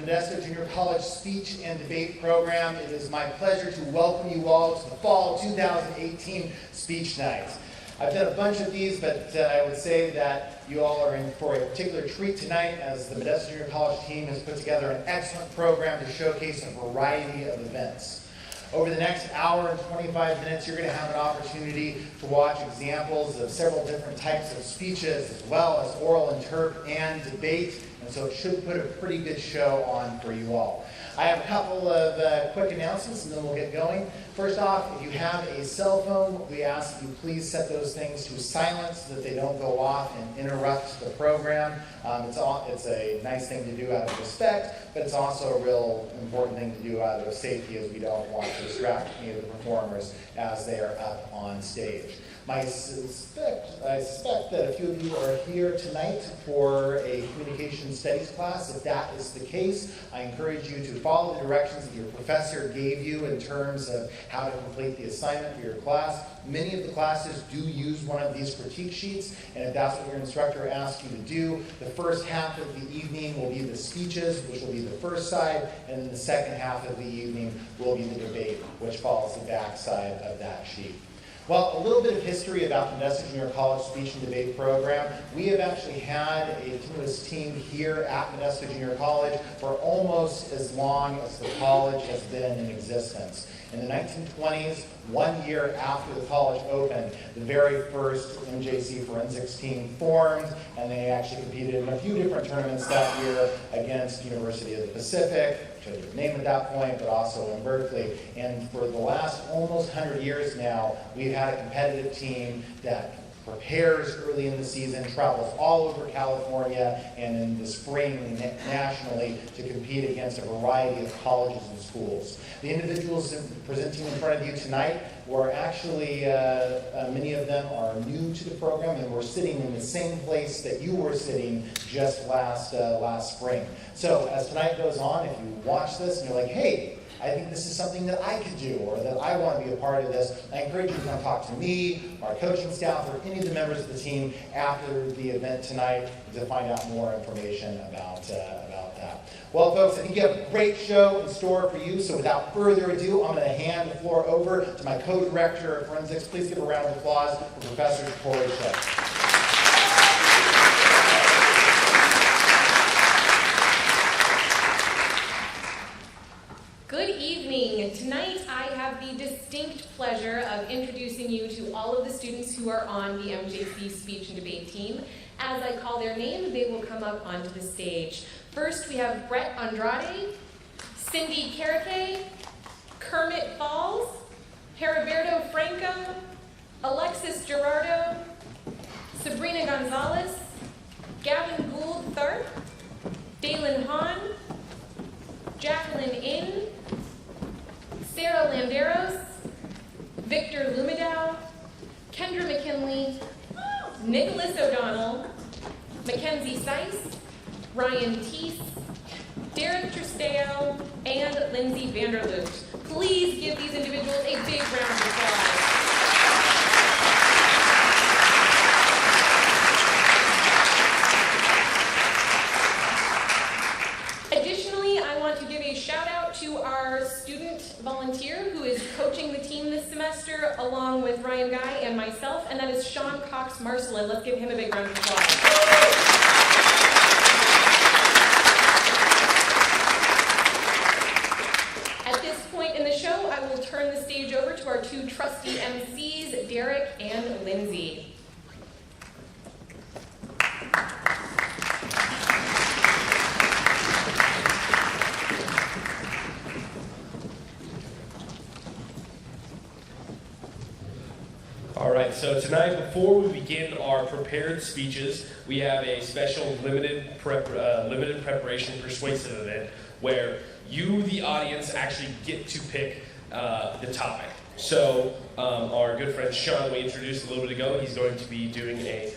Modesto Junior College Speech and Debate Program. It is my pleasure to welcome you all to the Fall 2018 Speech Night. I've done a bunch of these, but I would say that you all are in for a particular treat tonight as the Modesto Junior College team has put together an excellent program to showcase a variety of events. Over the next hour and 25 minutes, you're going to have an opportunity to watch examples of several different types of speeches, as well as oral interp and debate. And so it should put a pretty good show on for you all. I have a couple of quick announcements and then we'll get going. First off, if you have a cell phone, we ask that you please set those things to silent so that they don't go off and interrupt the program. It's a nice thing to do out of respect, but it's also a real important thing to do out of safety, as we don't want to distract any of the performers as they are up on stage. I suspect that a few of you are here tonight for a communication studies class. If that is the case, I encourage you to follow the directions that your professor gave you in terms of how to complete the assignment for your class. Many of the classes do use one of these critique sheets, and if that's what your instructor asks you to do, the first half of the evening will be the speeches, which will be the first side, and then the second half of the evening will be the debate, which follows the back side of that sheet. Well, a little bit of history about the Modesto Junior College Speech and Debate Program. We have actually had a continuous team here at Modesto Junior College for almost as long as the college has been in existence. In the 1920s, 1 year after the college opened, the very first MJC forensics team formed, and they actually competed in a few different tournaments that year against University of the Pacific, which I didn't name at that point, but also in Berkeley. And for the last almost 100 years now, we've had a competitive team that prepares early in the season, travels all over California, and in the spring nationally to compete against a variety of colleges and schools. The individuals presenting in front of you tonight were actually, many of them are new to the program, and we're sitting in the same place that you were sitting just last spring. So as tonight goes on, if you watch this and you're like, hey, I think this is something that I could do, or that I want to be a part of this, I encourage you to come talk to me, our coaching staff, or any of the members of the team after the event tonight to find out more information about that. Well, folks, I think you have a great show in store for you, so without further ado, I'm going to hand the floor over to my co-director of forensics. Please give a round of applause for Professor Corey Shedd. Good evening. Tonight I have the distinct pleasure of introducing you to all of the students who are on the MJC Speech and Debate team. As I call their name, they will come up onto the stage. First, we have Brett Andrade, Cindy Carrique, Kermit Falls, Heriberto Franco, Alexis Gerardo, Sabrina Gonzalez, Gavin Gould Tharp, Dalen Hahn, Jacqueline Inn, Sarah Landeros, Victor Lumidow, Kendra McKinley, Nicholas O'Donnell, Mackenzie Seiss, Ryan Teese, Derek Tristeo, and Lindsay Vanderloot. Please give these individuals a big round of applause. Shout out to our student volunteer who is coaching the team this semester along with Ryan Guy and myself, and that is Sean Cox Marcelin. Let's give him a big round of applause. At this point in the show, I will turn the stage over to our two trusty MCs, Derek and Lindsay. All right, so tonight, before we begin our prepared speeches, we have a special limited preparation persuasive event where you, the audience, actually get to pick the topic. So our good friend Sean, we introduced a little bit ago, he's going to be doing a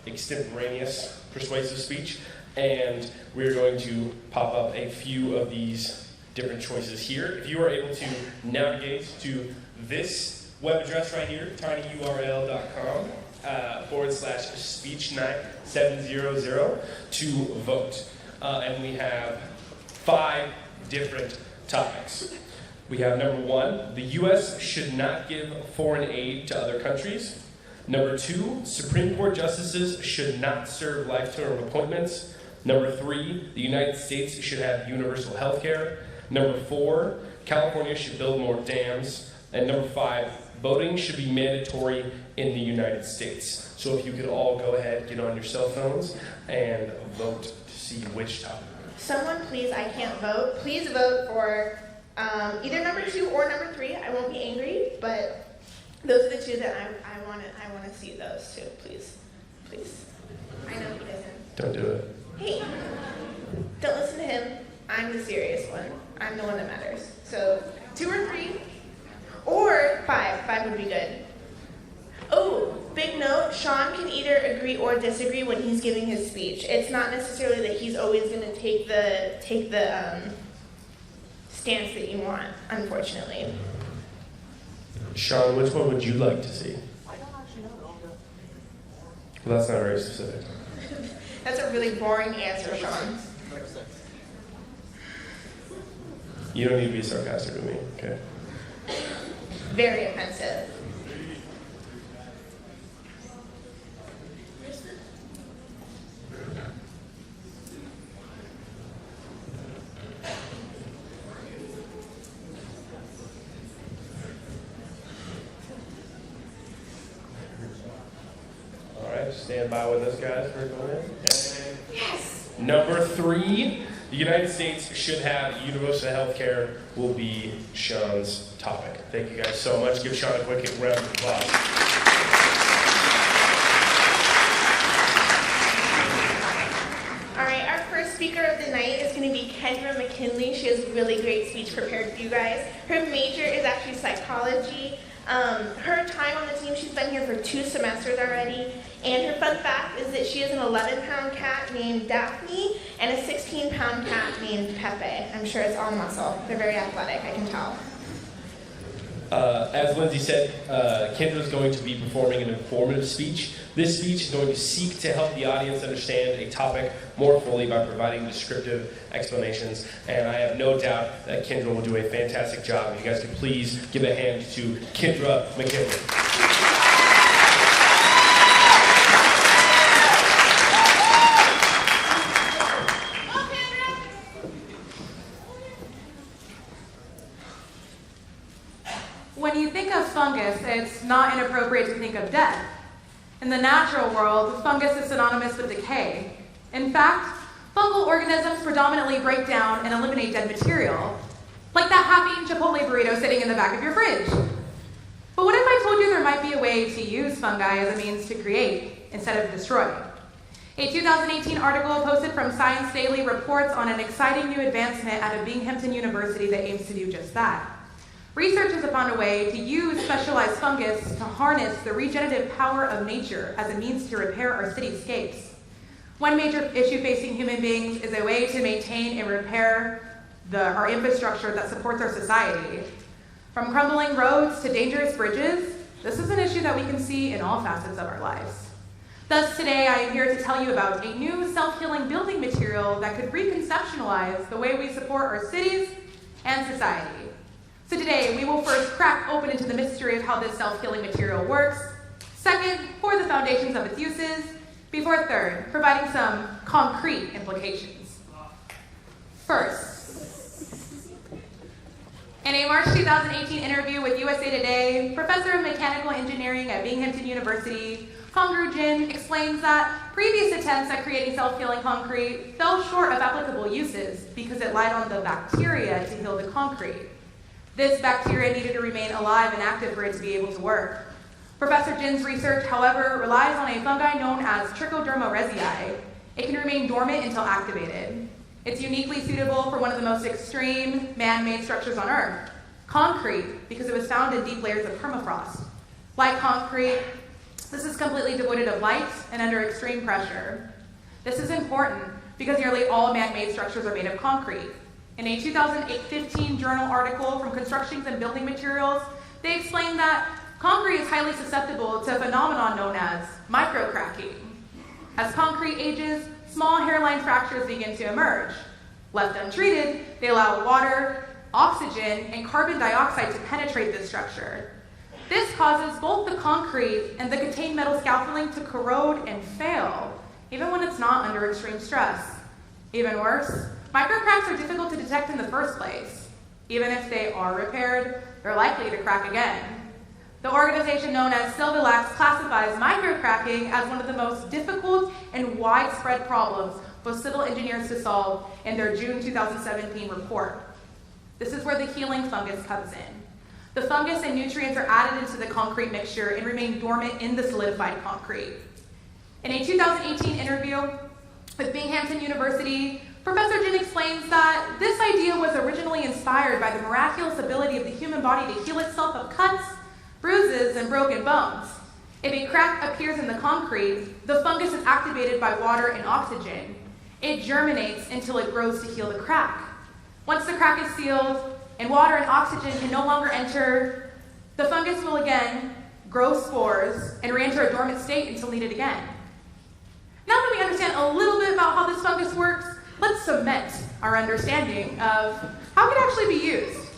extemporaneous persuasive speech, and we're going to pop up a few of these different choices here. If you are able to navigate to this web address right here, tinyurl.com/speech700 to vote. And we have 5 different topics. We have number 1, the U.S. should not give foreign aid to other countries. Number 2, Supreme Court justices should not serve life-term appointments. Number 3, the United States should have universal health care. Number 4, California should build more dams. And number 5, voting should be mandatory in the United States. So if you could all go ahead, get on your cell phones, and vote to see which topic. Someone please, I can't vote. Please vote for either number 2 or number 3. I won't be angry, but those are the 2 that I want to see those 2, please. Please. I know he doesn't. Don't do it. Hey, don't listen to him. I'm the serious one. I'm the one that matters. So 2 or 3, or 5. 5 would be good. Oh, big note, Sean can either agree or disagree when he's giving his speech. It's not necessarily that he's always going to take the stance that you want, unfortunately. Sean, which one would you like to see? I don't actually know. Well, that's not very specific. That's a really boring answer, Sean. You don't need to be sarcastic with me, okay? Very offensive. All right, stand by with us, guys. We're going in. Yes! Number 3, the United States should have universal health care will be Sean's topic. Thank you guys so much. Give Sean a quick round of applause. All right, our first speaker of the night is going to be Kendra McKinley. She has a really great speech prepared for you guys. Her major is actually psychology. Her time on the team, she's been here for 2 semesters already. And her fun fact is that she has an 11-pound cat named Daphne and a 16-pound cat named Pepe. I'm sure it's all muscle. They're very athletic, I can tell. As Lindsay said, Kendra is going to be performing an informative speech. This speech is going to seek to help the audience understand a topic more fully by providing descriptive explanations. And I have no doubt that Kendra will do a fantastic job. If you guys could please give a hand to Kendra McKinley. When you think of fungus, it's not inappropriate to think of death. In the natural world, fungus is synonymous with decay. In fact, fungal organisms predominantly break down and eliminate dead material, like that half-eaten Chipotle burrito sitting in the back of your fridge. But what if I told you there might be a way to use fungi as a means to create instead of destroy? A 2018 article posted from Science Daily reports on an exciting new advancement at a Binghamton University that aims to do just that. Researchers have found a way to use specialized fungus to harness the regenerative power of nature as a means to repair our cityscapes. One major issue facing human beings is a way to maintain and repair our infrastructure that supports our society. From crumbling roads to dangerous bridges, this is an issue that we can see in all facets of our lives. Thus, today I am here to tell you about a new self-healing building material that could reconceptualize the way we support our cities and society. So today, we will first crack open into the mystery of how this self-healing material works. Second, pour the foundations of its uses. Before third, providing some concrete implications. First, in a March 2018 interview with USA Today, Professor of Mechanical Engineering at Binghamton University, Kongru Jin, explains that previous attempts at creating self-healing concrete fell short of applicable uses because it relied on the bacteria to heal the concrete. This bacteria needed to remain alive and active for it to be able to work. Professor Jin's research, however, relies on a fungi known as Trichoderma rezzii. It can remain dormant until activated. It's uniquely suitable for one of the most extreme man-made structures on Earth, Concrete, because it was found in deep layers of permafrost. Like concrete, this is completely devoid of light and under extreme pressure. This is important because nearly all man-made structures are made of concrete. In a 2015 journal article from Constructions and Building Materials, they explained that concrete is highly susceptible to a phenomenon known as microcracking. As concrete ages, small hairline fractures begin to emerge. Left untreated, they allow water, oxygen, and carbon dioxide to penetrate this structure. This causes both the concrete and the contained metal scaffolding to corrode and fail, even when it's not under extreme stress. Even worse, microcracks are difficult to detect in the first place. Even if they are repaired, they're likely to crack again. The organization known as Silvilax classifies microcracking as one of the most difficult and widespread problems for civil engineers to solve in their June 2017 report. This is where the healing fungus comes in. The fungus and nutrients are added into the concrete mixture and remain dormant in the solidified concrete. In a 2018 interview with Binghamton University, Professor Jin explains that this idea was originally inspired by the miraculous ability of the human body to heal itself of cuts, bruises, and broken bones. If a crack appears in the concrete, the fungus is activated by water and oxygen. It germinates until it grows to heal the crack. Once the crack is sealed and water and oxygen can no longer enter, the fungus will again grow spores and re-enter a dormant state until needed again. Now that we understand a little bit about how this fungus works, let's cement our understanding of how it can actually be used.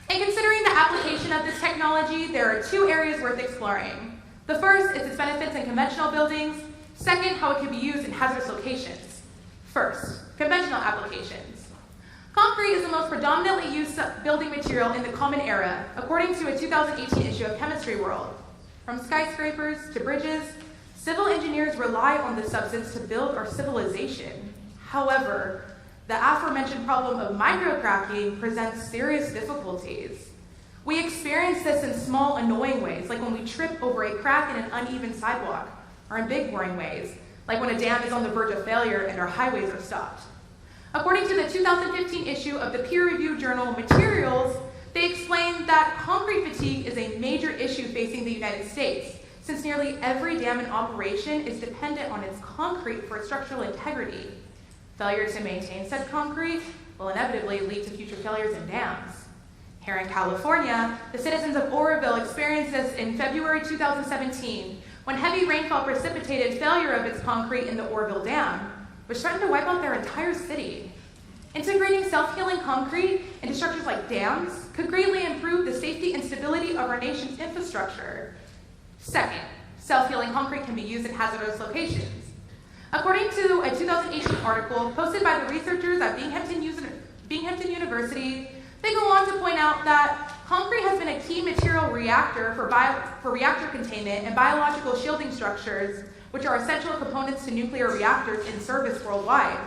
In considering the application of this technology, there are two areas worth exploring. The first is its benefits in conventional buildings. Second, how it can be used in hazardous locations. First, conventional applications. Concrete is the most predominantly used building material in the Common Era, according to a 2018 issue of Chemistry World. From skyscrapers to bridges, civil engineers rely on this substance to build our civilization. However, the aforementioned problem of microcracking presents serious difficulties. We experience this in small, annoying ways, like when we trip over a crack in an uneven sidewalk, or in big, boring ways, like when a dam is on the verge of failure and our highways are stopped. According to the 2015 issue of the peer-reviewed journal Materials, they explained that concrete fatigue is a major issue facing the United States, since nearly every dam in operation is dependent on its concrete for its structural integrity. Failure to maintain said concrete will inevitably lead to future failures in dams. Here in California, the citizens of Oroville experienced this in February 2017, when heavy rainfall precipitated failure of its concrete in the Oroville Dam, which threatened to wipe out their entire city. Integrating self-healing concrete into structures like dams could greatly improve the safety and stability of our nation's infrastructure. Second, self-healing concrete can be used in hazardous locations. According to a 2018 article posted by the researchers at Binghamton University, they go on to point out that concrete has been a key material reactor for reactor containment and biological shielding structures, which are essential components to nuclear reactors in service worldwide.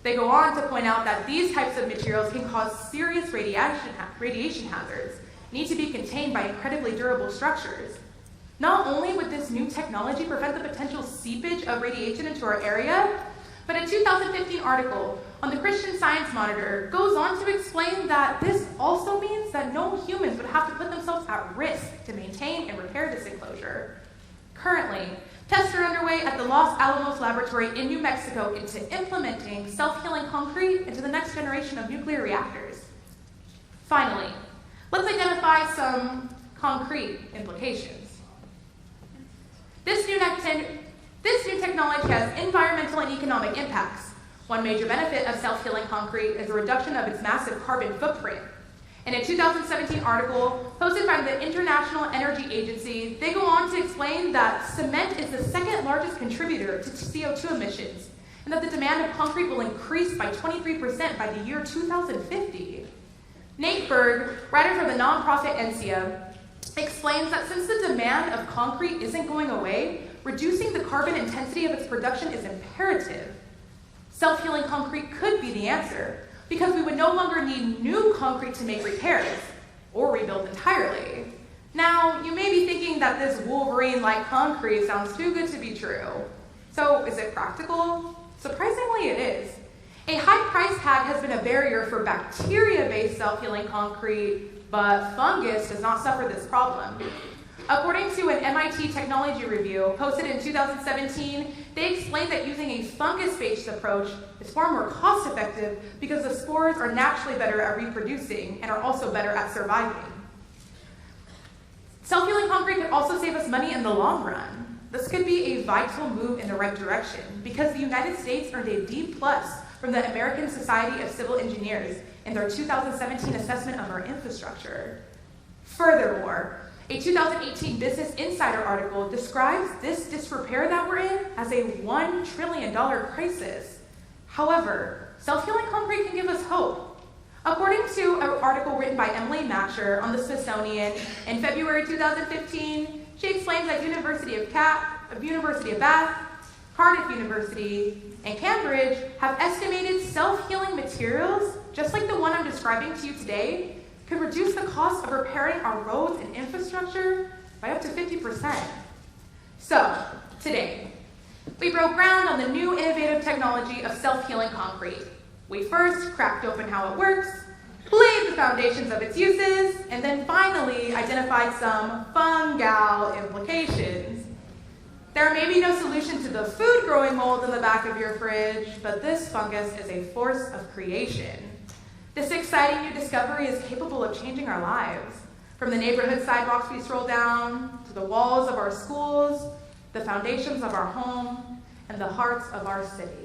They go on to point out that these types of materials can cause serious radiation hazards, need to be contained by incredibly durable structures. Not only would this new technology prevent the potential seepage of radiation into our area, but a 2015 article on the Christian Science Monitor goes on to explain that this also means that no humans would have to put themselves at risk to maintain and repair this enclosure. Currently, tests are underway at the Los Alamos Laboratory in New Mexico into implementing self-healing concrete into the next generation of nuclear reactors. Finally, let's identify some concrete implications. This new technology has environmental and economic impacts. One major benefit of self-healing concrete is the reduction of its massive carbon footprint. In a 2017 article posted by the International Energy Agency, they go on to explain that cement is the second largest contributor to CO2 emissions, and that the demand of concrete will increase by 23% by the year 2050. Nate Berg, writer for the nonprofit NCA, explains that since the demand of concrete isn't going away, reducing the carbon intensity of its production is imperative. Self-healing concrete could be the answer, because we would no longer need new concrete to make repairs, or rebuild entirely. Now, you may be thinking that this Wolverine-like concrete sounds too good to be true. So, is it practical? Surprisingly, it is. A high price tag has been a barrier for bacteria-based self-healing concrete, but fungus does not suffer this problem. According to an MIT technology review posted in 2017, they explained that using a fungus-based approach is far more cost-effective because the spores are naturally better at reproducing and are also better at surviving. Self-healing concrete could also save us money in the long run. This could be a vital move in the right direction because the United States earned a D+ from the American Society of Civil Engineers in their 2017 assessment of our infrastructure. Furthermore, a 2018 Business Insider article describes this disrepair that we're in as a $1 trillion crisis. However, self-healing concrete can give us hope. According to an article written by Emily Matcher on the Smithsonian in February 2015, she explains that University of Bath, Cardiff University, and Cambridge have estimated self-healing materials, just like the one I'm describing to you today, could reduce the cost of repairing our roads and infrastructure by up to 50%. So, today, we broke ground on the new innovative technology of self-healing concrete. We first cracked open how it works, laid the foundations of its uses, and then finally identified some fungal implications. There may be no solution to the food-growing mold in the back of your fridge, but this fungus is a force of creation. This exciting new discovery is capable of changing our lives, from the neighborhood sidewalks we stroll down, to the walls of our schools, the foundations of our home, and the hearts of our cities.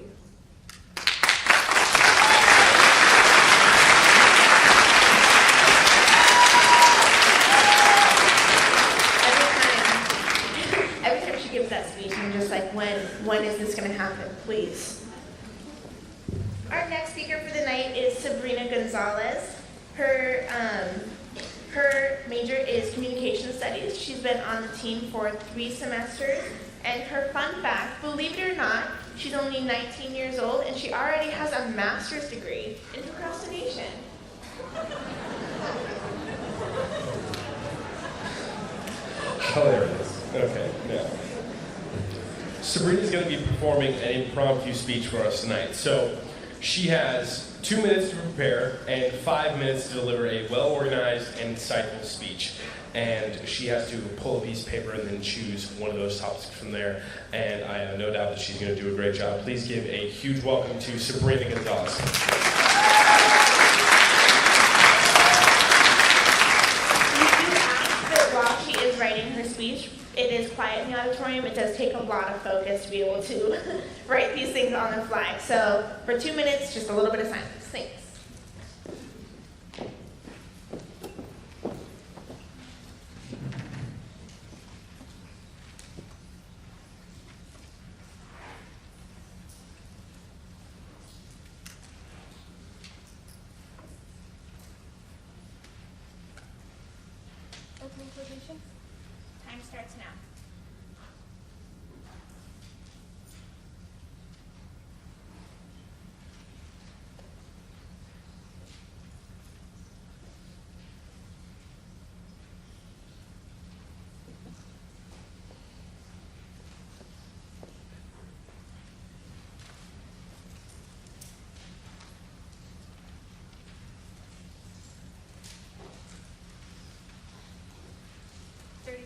That speech, I'm just like, when is this going to happen, please? Our next speaker for the night is Sabrina Gonzalez. Her major is communication studies. She's been on the team for 3 semesters, and her fun fact, believe it or not, she's only 19 years old, and she already has a master's degree in procrastination. Oh, there it is. Okay, yeah. Sabrina's going to be performing an impromptu speech for us tonight. So she has 2 minutes to prepare and 5 minutes to deliver a well-organized and insightful speech. And she has to pull a piece of paper and then choose one of those topics from there. And I have no doubt that she's going to do a great job. Please give a huge welcome to Sabrina Gonzalez. While she is writing her speech, it is quiet in the auditorium. It does take a lot of focus to be able to write these things on the fly. So for 2 minutes, just a little bit of silence. Thanks. Opening quotation. Time starts now.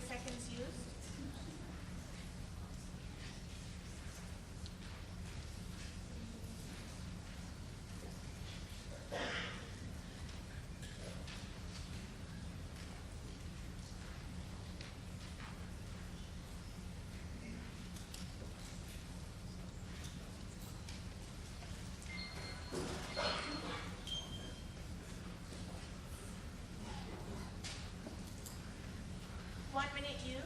Seconds used. Used.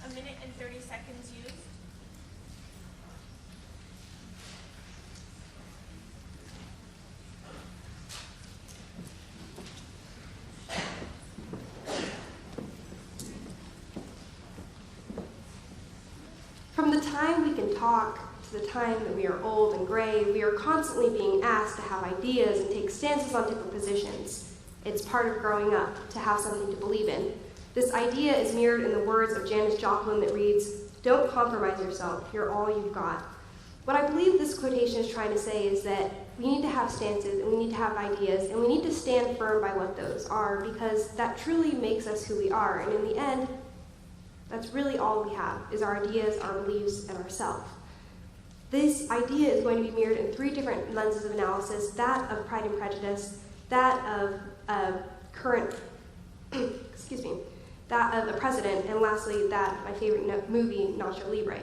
A minute and 30 seconds used. From the time we can talk to the time that we are old and gray, we are constantly being asked to have ideas and take stances on different positions. It's part of growing up to have something to believe in. This idea is mirrored in the words of Janis Joplin that reads, "Don't compromise yourself, you're all you've got." What I believe this quotation is trying to say is that we need to have stances and we need to have ideas and we need to stand firm by what those are because that truly makes us who we are. And in the end, that's really all we have, is our ideas, our beliefs, and ourselves. This idea is going to be mirrored in 3 different lenses of analysis, that of Pride and Prejudice, that of current, that of the president, and lastly, that of my favorite movie, Nacho Libre.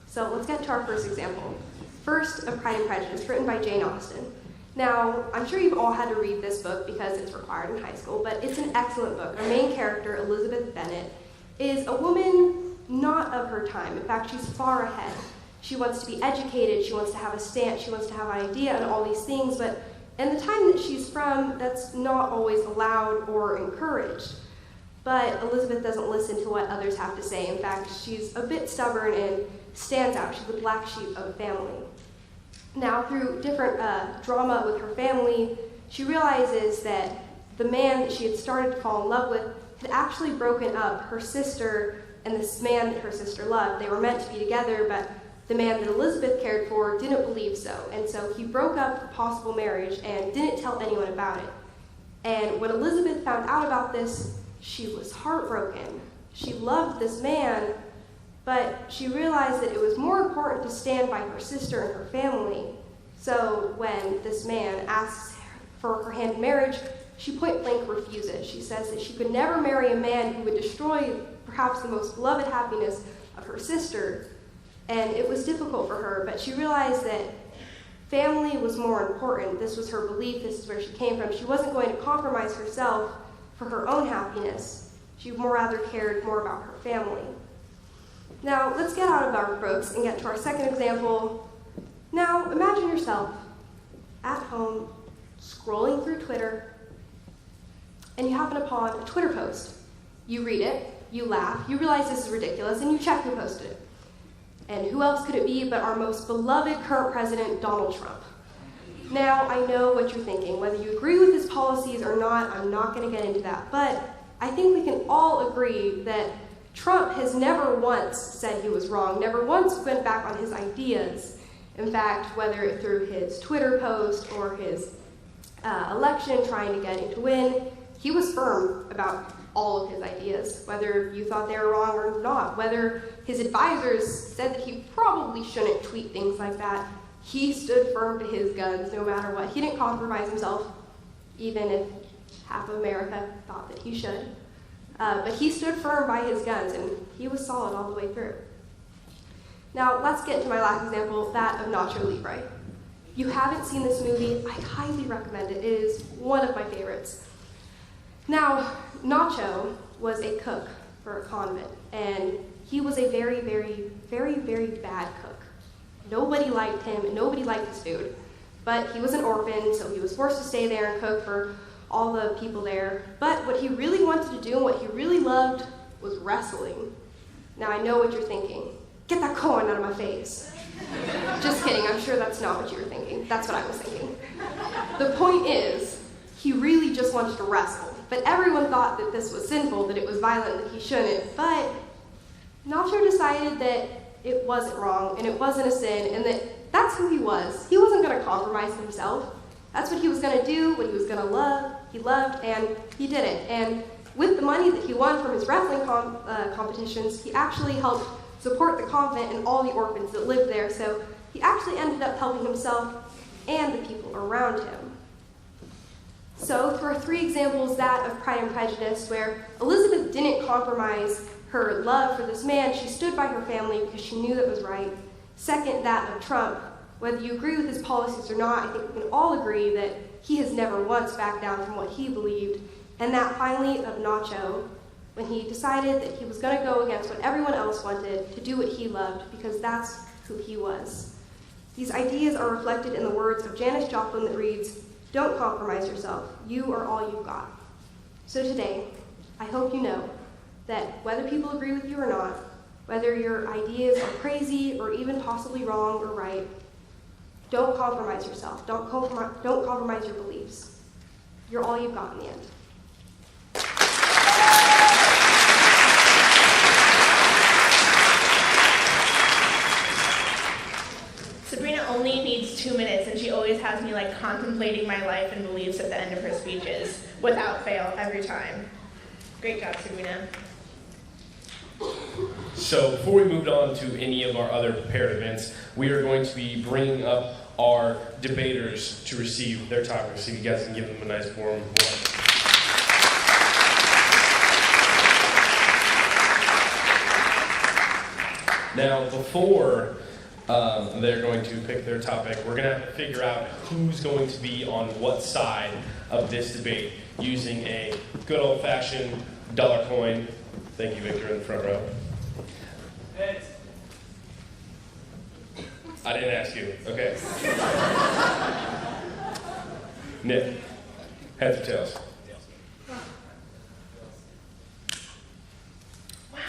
So let's get to our first example. First, of Pride and Prejudice, written by Jane Austen. Now, I'm sure you've all had to read this book because it's required in high school, but it's an excellent book. Our main character, Elizabeth Bennet, is a woman not of her time. In fact, she's far ahead. She wants to be educated, she wants to have a stance, she wants to have an idea and all these things, but in the time that she's from, that's not always allowed or encouraged. But Elizabeth doesn't listen to what others have to say. In fact, she's a bit stubborn and stands out. She's the black sheep of the family. Now, through different drama with her family, she realizes that the man that she had started to fall in love with had actually broken up her sister and this man that her sister loved. They were meant to be together, but the man that Elizabeth cared for didn't believe so. And so he broke up the possible marriage and didn't tell anyone about it. And when Elizabeth found out about this, she was heartbroken. She loved this man, but she realized that it was more important to stand by her sister and her family. So when this man asks for her hand in marriage, she point blank refuses. She says that she could never marry a man who would destroy perhaps the most beloved happiness of her sister. And it was difficult for her, but she realized that family was more important. This was her belief, this is where she came from. She wasn't going to compromise herself for her own happiness. She rather cared more about her family. Now, let's get out of our books and get to our second example. Now, imagine yourself at home, scrolling through Twitter, and you happen upon a Twitter post. You read it, you laugh, you realize this is ridiculous, and you check who posted it. And who else could it be but our most beloved current president, Donald Trump? Now, I know what you're thinking. Whether you agree with his policies or not, I'm not going to get into that. But I think we can all agree that Trump has never once said he was wrong, never once went back on his ideas. In fact, whether through his Twitter post or his election trying to get him to win, he was firm about all of his ideas, whether you thought they were wrong or not, whether his advisors said that he probably shouldn't tweet things like that. He stood firm to his guns no matter what. He didn't compromise himself, even if half of America thought that he should. But he stood firm by his guns, and he was solid all the way through. Now, let's get to my last example, that of Nacho Libre. If you haven't seen this movie, I highly recommend it. It is one of my favorites. Now, Nacho was a cook for a convent, and he was a very, very, very, very bad cook. Nobody liked him, and nobody liked his food. But he was an orphan, so he was forced to stay there and cook for all the people there. But what he really wanted to do, and what he really loved, was wrestling. Now, I know what you're thinking. Get that corn out of my face. Just kidding, I'm sure that's not what you were thinking. That's what I was thinking. The point is, he really just wanted to wrestle. But everyone thought that this was sinful, that it was violent, that he shouldn't. But Nacho decided that it wasn't wrong, and it wasn't a sin, and that that's who he was. He wasn't going to compromise himself. That's what he was going to do, what he was going to love. He loved, and he did it. And with the money that he won from his wrestling competitions, he actually helped support the convent and all the orphans that lived there. So he actually ended up helping himself and the people around him. So through our 3 examples, that of Pride and Prejudice, where Elizabeth didn't compromise her love for this man, she stood by her family because she knew that was right. Second, that of Trump. Whether you agree with his policies or not, I think we can all agree that he has never once backed down from what he believed. And that finally of Nacho, when he decided that he was going to go against what everyone else wanted, to do what he loved, because that's who he was. These ideas are reflected in the words of Janis Joplin that reads, "Don't compromise yourself. You are all you've got." So today, I hope you know that whether people agree with you or not, Whether your ideas are crazy or even possibly wrong or right, don't compromise yourself. Don't compromise your beliefs. You're all you've got in the end. Sabrina only needs 2 minutes, and she always has me like contemplating my life and beliefs at the end of her speeches, without fail, every time. Great job, Sabrina. So before we moved on to any of our other prepared events, we are going to be bringing up our debaters to receive their topics. So you guys can give them a nice warm welcome. Now, before they're going to pick their topic, we're going to have to figure out who's going to be on what side of this debate using a good old-fashioned dollar coin. Thank you, Victor, in the front row. I didn't ask you. Okay. Nick, heads or tails?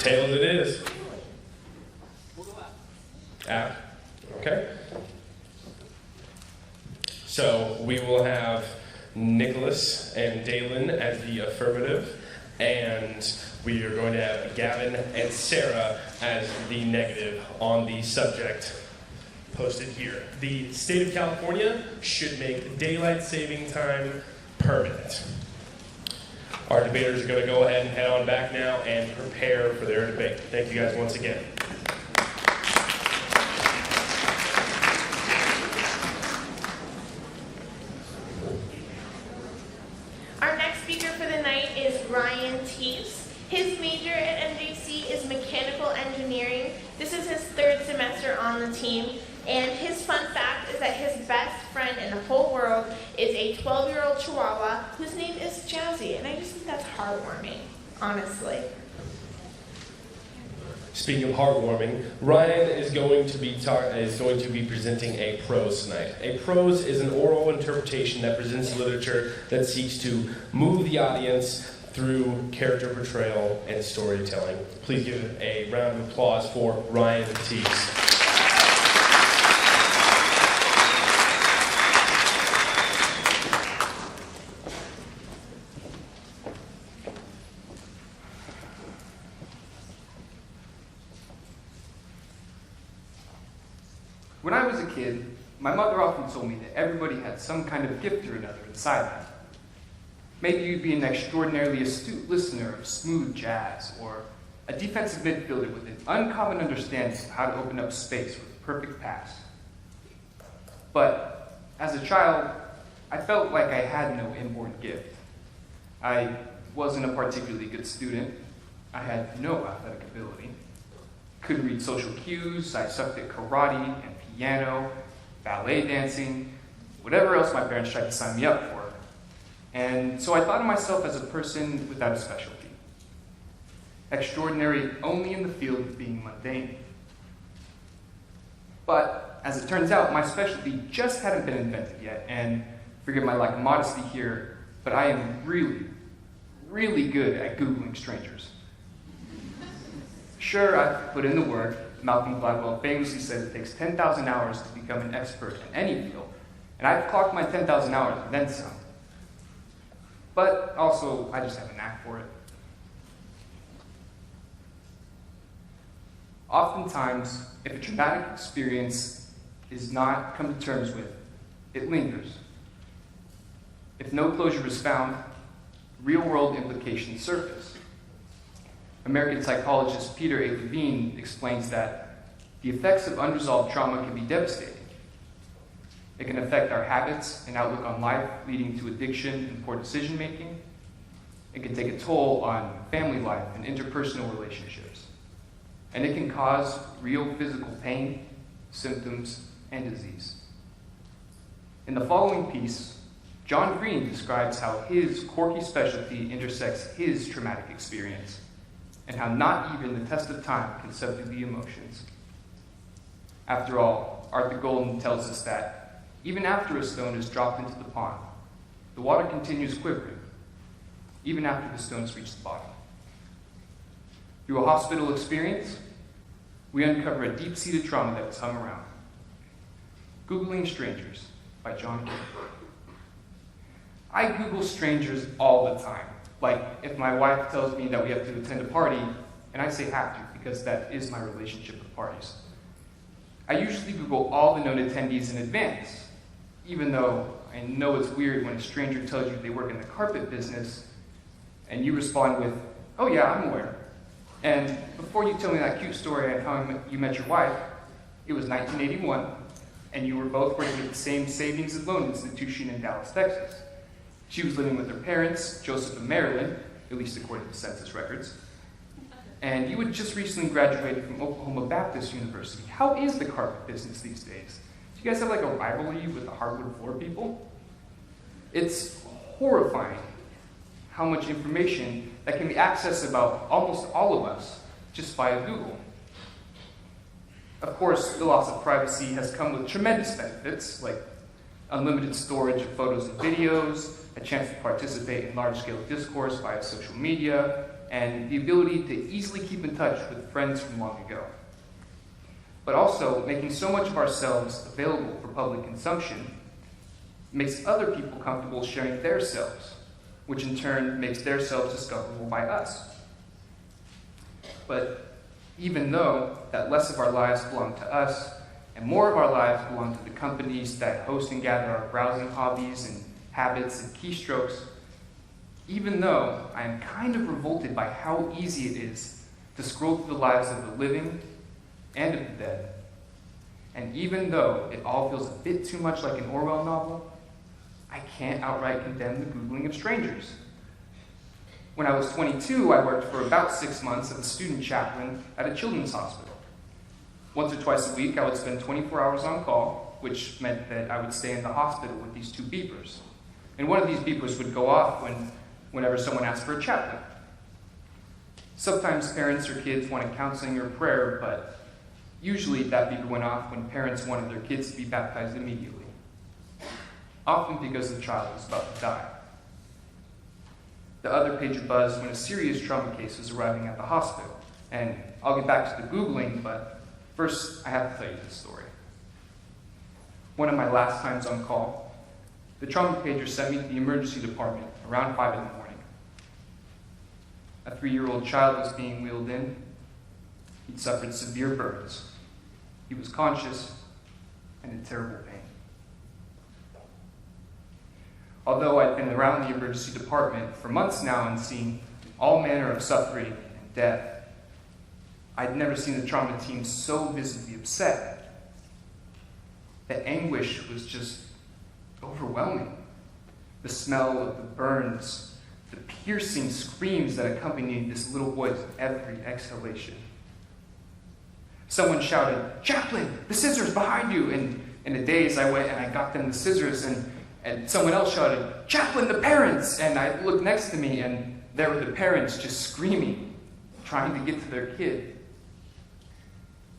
Tails it is. App. Okay. So we will have Nicholas and Dalen as the affirmative, and we are going to have Gavin and Sarah as the negative on the subject posted here. The state of California should make daylight saving time permanent. Our debaters are going to go ahead and head on back now and prepare for their debate. Thank you guys once again. Our next speaker for the night is Ryan Teese. His major at MJC is mechanical engineering. This is his 3rd semester on the team, and his fun fact is that his best friend in the whole world is a 12-year-old Chihuahua whose name is Jazzy, and I just think that's heartwarming, honestly. Speaking of heartwarming, Ryan is going to be presenting a prose tonight. A prose is an oral interpretation that presents literature that seeks to move the audience through character portrayal and storytelling. Please give a round of applause for Ryan Teese. When I was a kid, my mother often told me that everybody had some kind of gift or another inside them. Maybe you'd be an extraordinarily astute listener of smooth jazz, or a defensive midfielder with an uncommon understanding of how to open up space with a perfect pass. But as a child, I felt like I had no inborn gift. I wasn't a particularly good student. I had no athletic ability. Couldn't read social cues. I sucked at karate and piano, ballet dancing, whatever else my parents tried to sign me up for. And so I thought of myself as a person without a specialty. Extraordinary only in the field of being mundane. But as it turns out, my specialty just hadn't been invented yet, and forgive my lack of modesty here, but I am really, really good at Googling strangers. Sure, I've put in the work. Malcolm Gladwell famously said it takes 10,000 hours to become an expert in any field, and I've clocked my 10,000 hours and then some. But also, I just have a knack for it. Oftentimes, if a traumatic experience is not come to terms with, it lingers. If no closure is found, real-world implications surface. American psychologist Peter A. Levine explains that the effects of unresolved trauma can be devastating. It can affect our habits and outlook on life, leading to addiction and poor decision-making. It can take a toll on family life and interpersonal relationships. And it can cause real physical pain, symptoms, and disease. In the following piece, John Green describes how his quirky specialty intersects his traumatic experience, and how not even the test of time can subdue the emotions. After all, Arthur Golden tells us that even after a stone is dropped into the pond, the water continues quivering, even after the stones reach the bottom. Through a hospital experience, we uncover a deep-seated trauma that was hung around. Googling Strangers by John King. I Google strangers all the time. Like if my wife tells me that we have to attend a party, and I say have to because that is my relationship with parties. I usually Google all the known attendees in advance, even though I know it's weird when a stranger tells you they work in the carpet business, and you respond with, "Oh yeah, I'm aware." And before you tell me that cute story on how you met your wife, it was 1981, and you were both working at the same savings and loan institution in Dallas, Texas. She was living with her parents, Joseph and Marilyn, at least according to census records. And you had just recently graduated from Oklahoma Baptist University. How is the carpet business these days? Do you guys have like a rivalry with the hardwood floor people? It's horrifying how much information that can be accessed about almost all of us just via Google. Of course, the loss of privacy has come with tremendous benefits, like unlimited storage of photos and videos, a chance to participate in large-scale discourse via social media, and the ability to easily keep in touch with friends from long ago. But also, making so much of ourselves available for public consumption makes other people comfortable sharing their selves, which in turn makes their selves discoverable by us. But even though that less of our lives belong to us, and more of our lives belong to the companies that host and gather our browsing hobbies and habits and keystrokes, even though I am kind of revolted by how easy it is to scroll through the lives of the living and of the dead, and even though it all feels a bit too much like an Orwell novel, I can't outright condemn the Googling of strangers. When I was 22, I worked for about 6 months as a student chaplain at a children's hospital. Once or twice a week, I would spend 24 hours on call, which meant that I would stay in the hospital with these two beepers. And one of these beepers would go off whenever someone asked for a chaplain. Sometimes parents or kids wanted counseling or prayer, but usually that beeper went off when parents wanted their kids to be baptized immediately, often because the child was about to die. The other pager buzzed when a serious trauma case was arriving at the hospital, and I'll get back to the Googling, but first I have to tell you this story. One of my last times on call, the trauma pager sent me to the emergency department around 5 in the morning. A 3-year-old child was being wheeled in. He'd suffered severe burns. He was conscious and in terrible pain. Although I'd been around the emergency department for months now and seen all manner of suffering and death, I'd never seen the trauma team so visibly upset. The anguish was just overwhelming. The smell of the burns, the piercing screams that accompanied this little boy's every exhalation. Someone shouted, "Chaplain, the scissors behind you!" And in a daze, I went and I got them the scissors, and someone else shouted, "Chaplain, the parents!" And I looked next to me, and there were the parents just screaming, trying to get to their kid.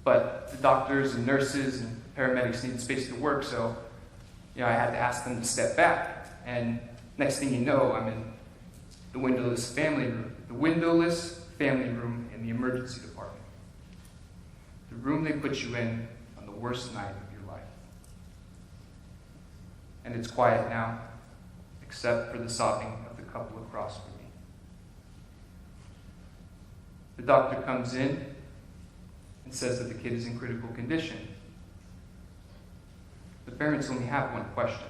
But the doctors and nurses and paramedics needed space to work, so I had to ask them to step back. And next thing you know, I'm in the windowless family room in the emergency department. The room they put you in on the worst night of your life. And it's quiet now, except for the sobbing of the couple across from me. The doctor comes in and says that the kid is in critical condition. The parents only have one question,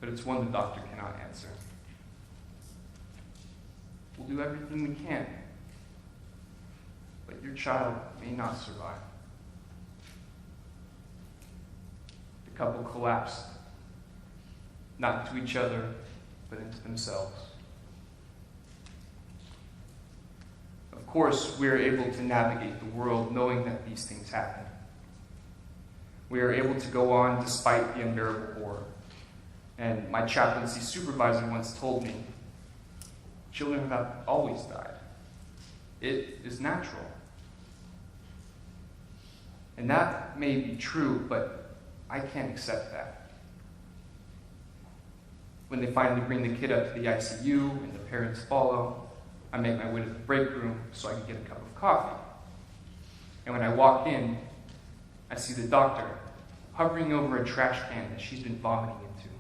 but it's one the doctor cannot answer. We'll do everything we can, but your child may not survive. The couple collapsed, not into each other, but into themselves. Of course, we are able to navigate the world knowing that these things happen. We are able to go on despite the unbearable horror. And my chaplaincy supervisor once told me, children have always died. It is natural. And that may be true, but I can't accept that. When they finally bring the kid up to the ICU and the parents follow, I make my way to the break room so I can get a cup of coffee. And when I walk in, I see the doctor hovering over a trash can that she's been vomiting into.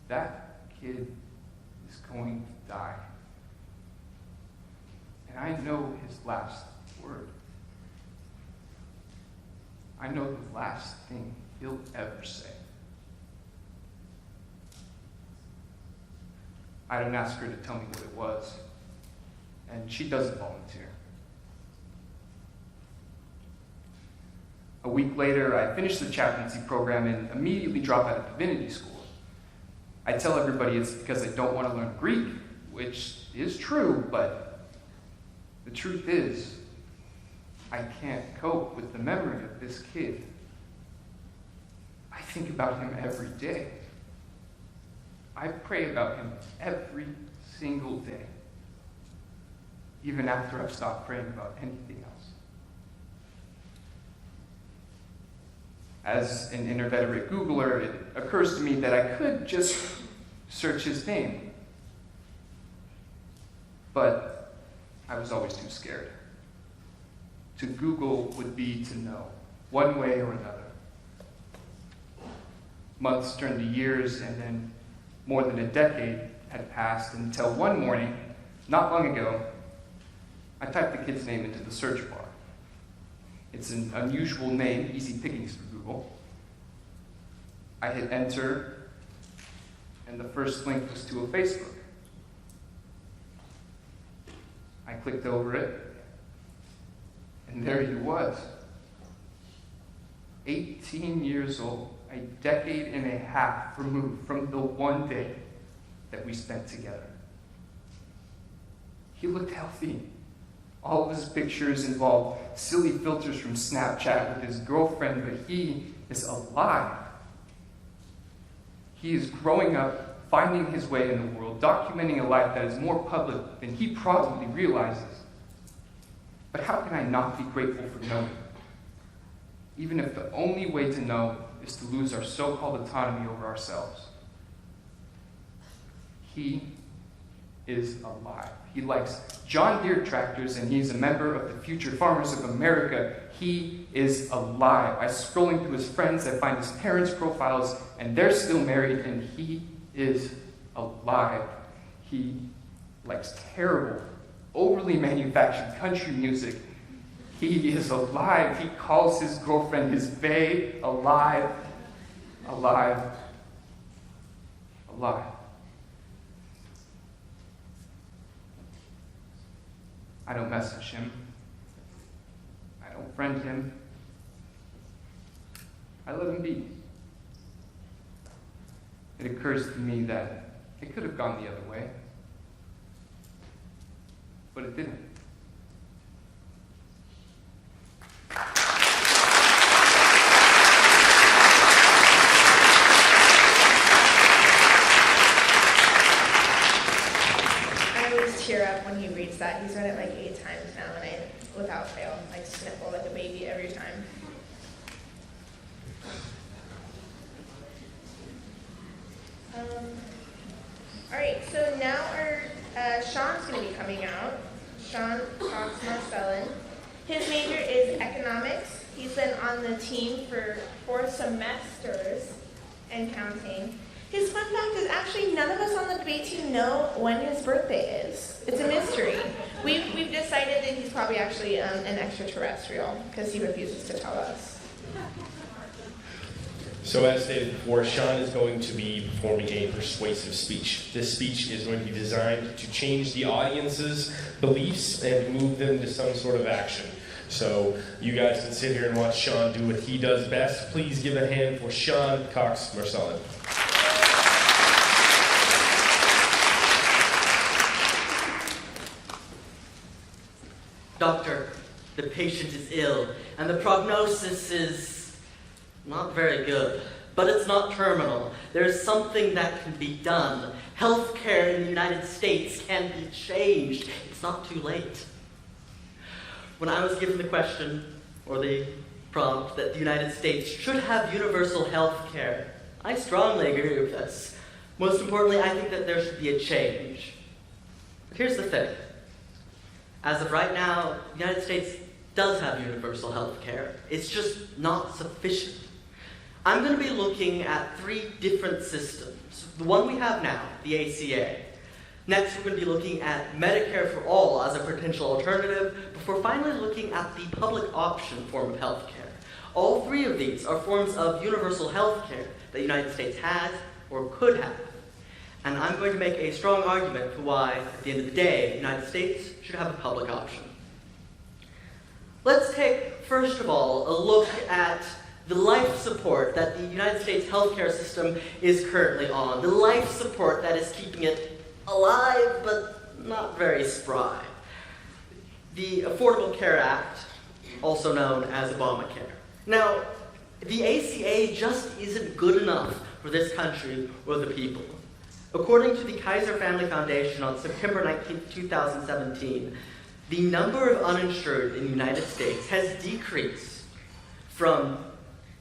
That kid is going to die. And I know his last word. I know the last thing he'll ever say. I don't ask her to tell me what it was, and she doesn't volunteer. A week later, I finish the chaplaincy program and immediately drop out of divinity school. I tell everybody it's because I don't want to learn Greek, which is true, but the truth is, I can't cope with the memory of this kid. I think about him every day. I pray about him every single day, even after I've stopped praying about anything else. As an inveterate Googler, it occurs to me that I could just search his name. But I was always too scared. To Google would be to know, one way or another. Months turned to years, and then more than a decade had passed until one morning, not long ago, I typed the kid's name into the search bar. It's an unusual name, easy pickings for Google. I hit enter, and the first link was to a Facebook. I clicked over it, and there he was. 18 years old, a decade and a half removed from the one day that we spent together. He looked healthy. All of his pictures involved silly filters from Snapchat with his girlfriend, but he is alive. He is growing up, finding his way in the world, documenting a life that is more public than he probably realizes. But how can I not be grateful for knowing? Even if the only way to know is to lose our so-called autonomy over ourselves. He is alive. He likes John Deere tractors, and he's a member of the Future Farmers of America. He is alive. By scrolling through his friends, I find his parents' profiles, and they're still married, and he is alive. He likes terrible, overly manufactured country music. He is alive. He calls his girlfriend his bae. Alive. Alive. Alive. I don't message him. I don't friend him. I let him be. It occurs to me that it could have gone the other way, but it didn't. Tear up when he reads that. He's read it like 8 times now, and I, without fail, like sniffle like a baby every time. All right, so now Sean's going to be coming out. Sean Cox Marcellin. His major is economics. He's been on the team for 4 semesters and counting. His fun fact is actually none of us on the debate team know when his birthday is. It's a mystery. We've decided that he's probably actually an extraterrestrial because he refuses to tell us. So as stated before, Sean is going to be performing a persuasive speech. This speech is going to be designed to change the audience's beliefs and move them to some sort of action. So you guys can sit here and watch Sean do what he does best. Please give a hand for Sean Cox Marcellin. Doctor, the patient is ill, and the prognosis is not very good, but it's not terminal. There's something that can be done. Healthcare in the United States can be changed. It's not too late. When I was given the question, or the prompt, that the United States should have universal health care, I strongly agree with this. Most importantly, I think that there should be a change. But here's the thing. As of right now, the United States does have universal health care. It's just not sufficient. I'm going to be looking at 3 different systems. The one we have now, the ACA. Next, we're going to be looking at Medicare for all as a potential alternative, before finally looking at the public option form of health care. All 3 of these are forms of universal health care that the United States has or could have. And I'm going to make a strong argument for why, at the end of the day, the United States should have a public option. Let's take, first of all, a look at the life support that the United States healthcare system is currently on. The life support that is keeping it alive, but not very spry. The Affordable Care Act, also known as Obamacare. Now, the ACA just isn't good enough for this country or the people. According to the Kaiser Family Foundation on September 19, 2017, the number of uninsured in the United States has decreased from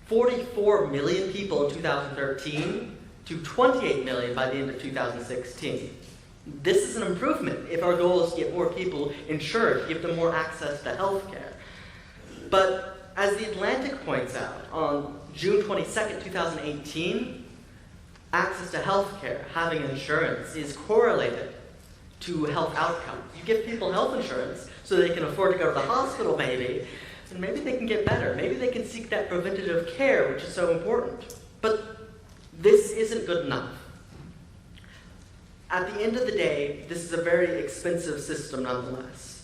44 million people in 2013 to 28 million by the end of 2016. This is an improvement if our goal is to get more people insured, give them more access to health care. But as The Atlantic points out, on June 22nd, 2018, access to health care, having insurance, is correlated to health outcomes. You give people health insurance so they can afford to go to the hospital maybe, and maybe they can get better. Maybe they can seek that preventative care, which is so important. But this isn't good enough. At the end of the day, this is a very expensive system nonetheless.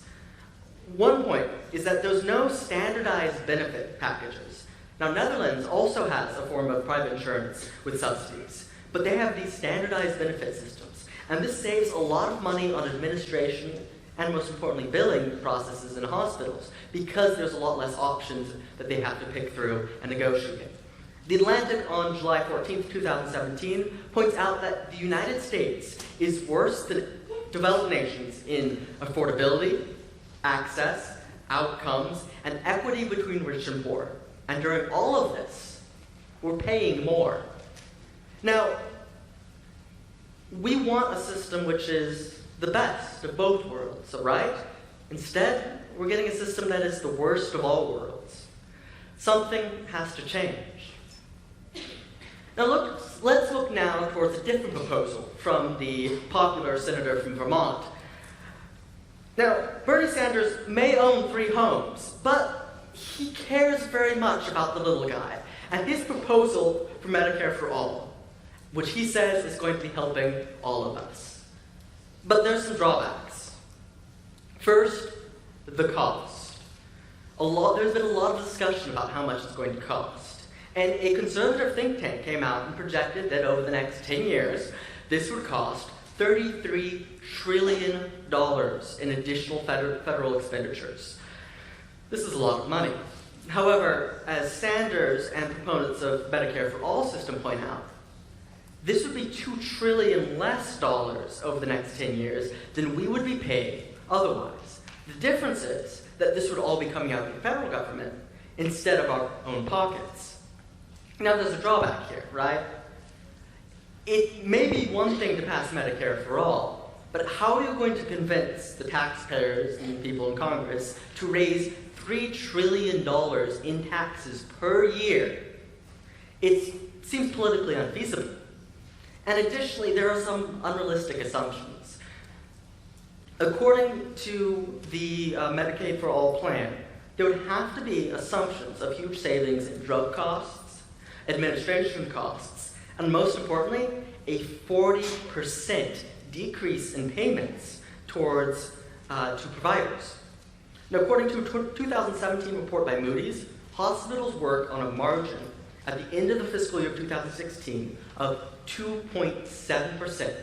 One point is that there's no standardized benefit packages. Now, Netherlands also has a form of private insurance with subsidies, but they have these standardized benefit systems. And this saves a lot of money on administration and, most importantly, billing processes in hospitals, because there's a lot less options that they have to pick through and negotiate. The Atlantic on July 14, 2017, points out that the United States is worse than developed nations in affordability, access, outcomes, and equity between rich and poor. And during all of this, we're paying more. Now, we want a system which is the best of both worlds, right? Instead, we're getting a system that is the worst of all worlds. Something has to change. Now let's look now towards a different proposal from the popular senator from Vermont. Now, Bernie Sanders may own 3 homes, but he cares very much about the little guy and his proposal for Medicare for all, which he says is going to be helping all of us. But there's some drawbacks. First, the cost. There's been a lot of discussion about how much it's going to cost. And a conservative think tank came out and projected that over the next 10 years, this would cost $33 trillion in additional federal expenditures. This is a lot of money. However, as Sanders and proponents of Medicare for All system point out, this would be $2 trillion less over the next 10 years than we would be paid otherwise. The difference is that this would all be coming out of the federal government instead of our own pockets. Now, there's a drawback here, right? It may be one thing to pass Medicare for all, but how are you going to convince the taxpayers and the people in Congress to raise $3 trillion in taxes per year? It seems politically unfeasible. And additionally, there are some unrealistic assumptions. According to the Medicaid for All plan, there would have to be assumptions of huge savings in drug costs, administration costs, and most importantly, a 40% decrease in payments towards to providers. Now, according to a 2017 report by Moody's, hospitals work on a margin at the end of the fiscal year of 2016 of 2.7%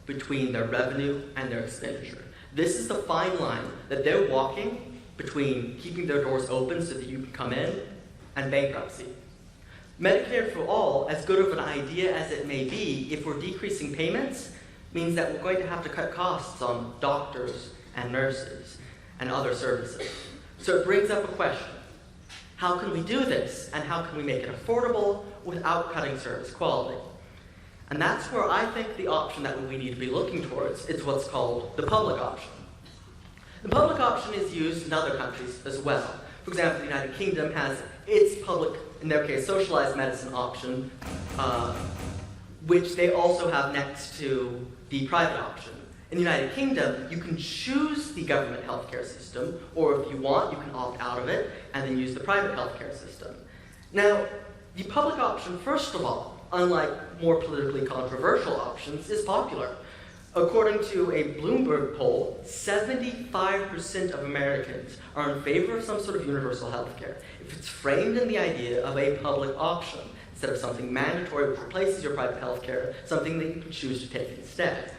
between their revenue and their expenditure. This is the fine line that they're walking between keeping their doors open so that you can come in and bankruptcy. Medicare for all, as good of an idea as it may be, if we're decreasing payments, means that we're going to have to cut costs on doctors and nurses and other services. So it brings up a question. How can we do this, and how can we make it affordable without cutting service quality? And that's where I think the option that we need to be looking towards is what's called the public option. The public option is used in other countries as well. For example, the United Kingdom has its public, in their case, socialized medicine option, which they also have next to the private option. In the United Kingdom, you can choose the government healthcare system, or if you want, you can opt out of it and then use the private healthcare system. Now, the public option, first of all, unlike more politically controversial options, is popular. According to a Bloomberg poll, 75% of Americans are in favor of some sort of universal health care if it's framed in the idea of a public option, instead of something mandatory which replaces your private health care, something that you can choose to take instead.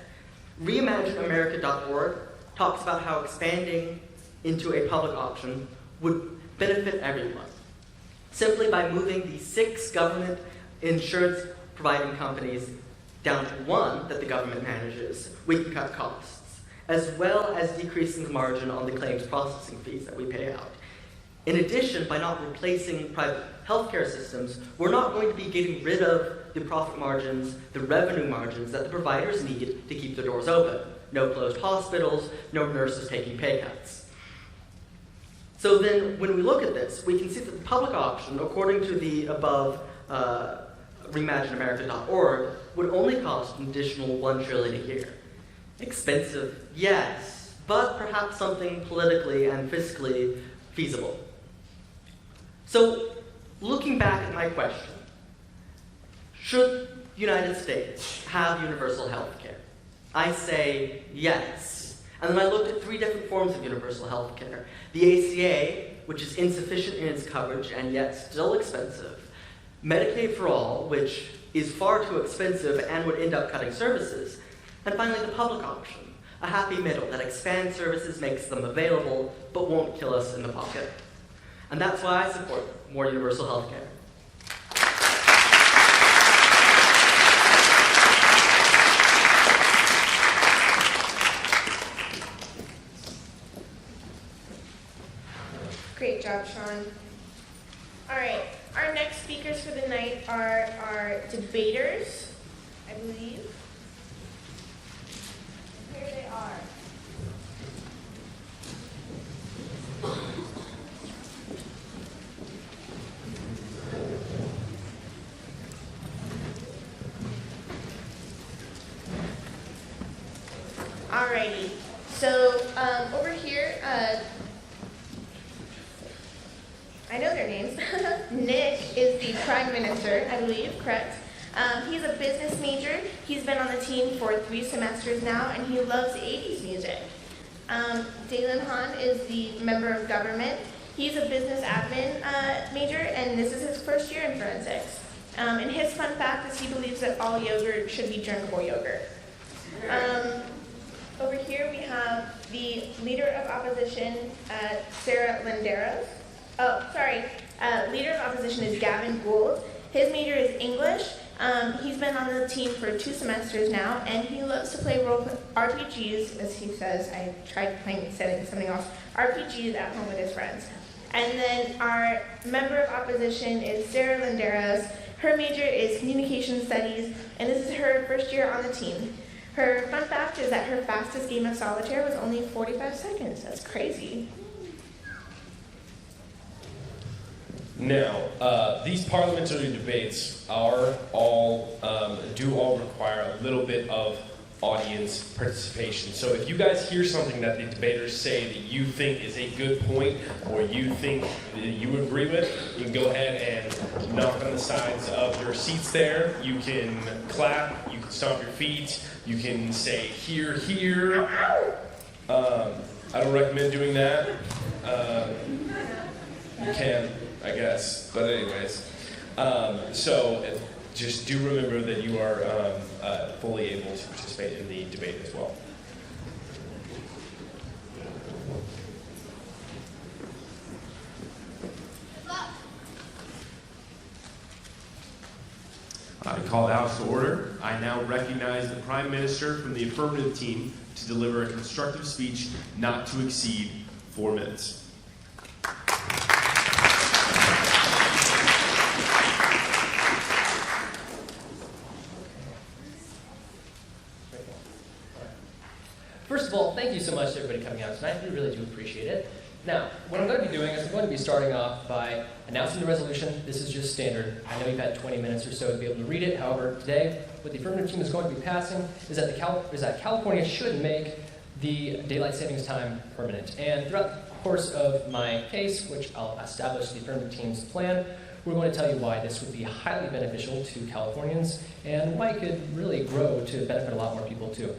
ReimagineAmerica.org talks about how expanding into a public option would benefit everyone, simply by moving the 6 government insurance providing companies down to 1 that the government manages. We can cut costs, as well as decreasing the margin on the claims processing fees that we pay out. In addition, by not replacing private healthcare systems, we're not going to be getting rid of the profit margins, the revenue margins that the providers need to keep their doors open. No closed hospitals, no nurses taking pay cuts. So then, when we look at this, we can see that the public option, according to the above ReimagineAmerica.org, would only cost an additional $1 trillion a year. Expensive, yes, but perhaps something politically and fiscally feasible. So, looking back at my question, should the United States have universal health care? I say yes. And then I looked at 3 different forms of universal health care. The ACA, which is insufficient in its coverage and yet still expensive. Medicaid for all, which is far too expensive and would end up cutting services. And finally, the public option, a happy middle that expands services, makes them available, but won't kill us in the pocket. And that's why I support more universal health care. Great job, Sean. All right, our next speakers for the night are our debaters, I believe. Here they are. Alrighty, so over here, I know their names. Nick is the Prime Minister, I believe, correct? He's a business major. He's been on the team for 3 semesters now, and he loves 80s music. Dalen Han is the member of government. He's a business admin major, and this is his first year in forensics. And his fun fact is he believes that all yogurt should be drinkable yogurt. Over here we have the Leader of Opposition, Sarah Landeros. Leader of Opposition is Gavin Gould. His major is English. He's been on the team for 2 semesters now, and he loves to play RPGs, as he says. I tried setting something else. RPGs at home with his friends. And then our member of opposition is Sarah Landeros. Her major is Communication Studies, and this is her first year on the team. Her fun fact is that her fastest game of solitaire was only 45 seconds. That's crazy. Now, these parliamentary debates are all do require a little bit of audience participation. So if you guys hear something that the debaters say that you think is a good point, or you think that you agree with, you can go ahead and knock on the sides of your seats there. You can clap, you can stomp your feet, you can say "hear, hear." I don't recommend doing that. You can, I guess, but anyways. So just do remember that you are fully able to participate in the debate as well. To call the House to order, I now recognize the Prime Minister from the affirmative team to deliver a constructive speech not to exceed 4 minutes. thank you so much to everybody coming out tonight. We really do appreciate it. Now, what I'm going to be doing is I'm going to be starting off by announcing the resolution. This is just standard. I know you've had 20 minutes or so to be able to read it. However, today, what the affirmative team is going to be passing is that California should make the daylight savings time permanent. And throughout the course of my case, which I'll establish the affirmative team's plan, we're going to tell you why this would be highly beneficial to Californians and why it could really grow to benefit a lot more people too.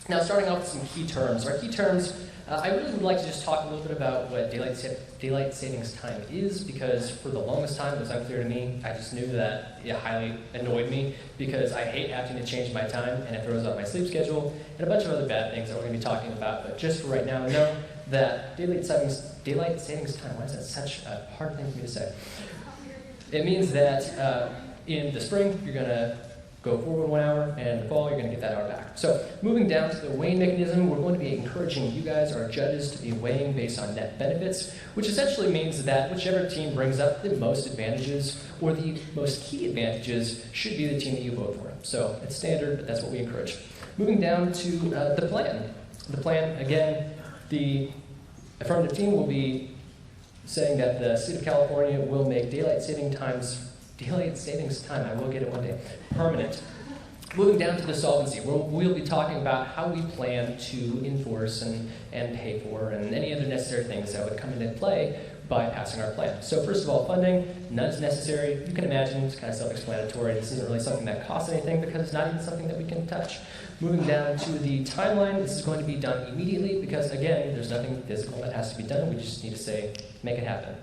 Now, starting off with some key terms. Our key terms, I really would like to just talk a little bit about what daylight savings time is, because for the longest time it was unclear to me. I just knew that it highly annoyed me because I hate having to change my time and it throws off my sleep schedule and a bunch of other bad things that we're going to be talking about. But just for right now, know that daylight savings time, why is that such a hard thing for me to say? It means that in the spring, you're going to go forward 1 hour, and in the fall, you're going to get that hour back. So moving down to the weighing mechanism, we're going to be encouraging you guys, our judges, to be weighing based on net benefits, which essentially means that whichever team brings up the most advantages or the most key advantages should be the team that you vote for. So it's standard, but that's what we encourage. Moving down to the plan. The plan, again, the affirmative team will be saying that the state of California will make daylight savings time, I will get it one day, permanent. Moving down to the solvency, we'll be talking about how we plan to enforce and pay for and any other necessary things that would come into play by passing our plan. So first of all, funding, none is necessary. You can imagine, it's kind of self-explanatory. This isn't really something that costs anything because it's not even something that we can touch. Moving down to the timeline, this is going to be done immediately because, again, there's nothing physical that has to be done. We just need to say, make it happen.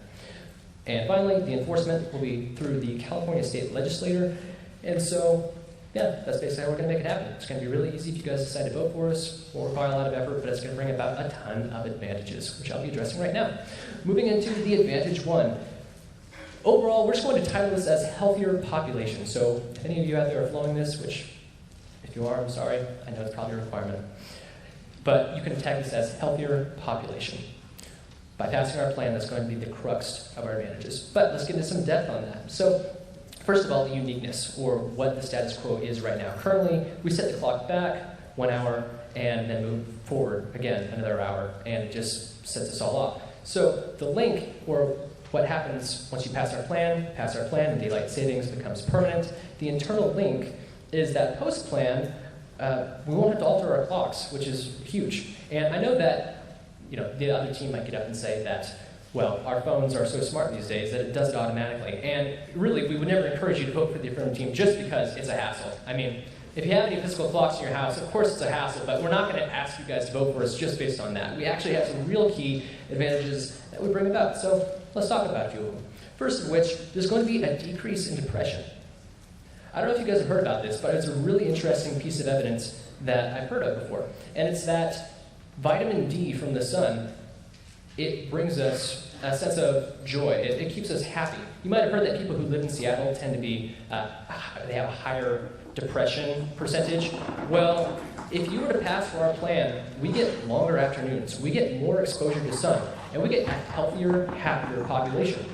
And finally, the enforcement will be through the California State Legislature. And so, yeah, that's basically how we're going to make it happen. It's going to be really easy if you guys decide to vote for us. It won't require a lot of effort, but it's going to bring about a ton of advantages, which I'll be addressing right now. Moving into the advantage one. Overall, we're just going to title this as healthier population. So if any of you out there are following this, which if you are, I'm sorry, I know it's probably a requirement. But you can tag this as healthier population. By passing our plan, that's going to be the crux of our advantages. But let's get into some depth on that. So, first of all, the uniqueness, or what the status quo is right now. Currently, we set the clock back 1 hour, and then move forward again another hour, and it just sets us all off. So, the link, or what happens once you pass our plan, and daylight savings becomes permanent. The internal link is that post-plan, we won't have to alter our clocks, which is huge. And I know that the other team might get up and say that, well, our phones are so smart these days that it does it automatically. And really, we would never encourage you to vote for the affirmative team just because it's a hassle. I mean, if you have any physical clocks in your house, of course it's a hassle, but we're not going to ask you guys to vote for us just based on that. We actually have some real key advantages that we bring about. So let's talk about a few of them. First of which, there's going to be a decrease in depression. I don't know if you guys have heard about this, but it's a really interesting piece of evidence that I've heard of before. And it's that vitamin D from the sun, it brings us a sense of joy. It keeps us happy. You might have heard that people who live in Seattle tend to be, they have a higher depression percentage. Well, if you were to pass for our plan, we get longer afternoons, we get more exposure to sun, and we get a healthier, happier population.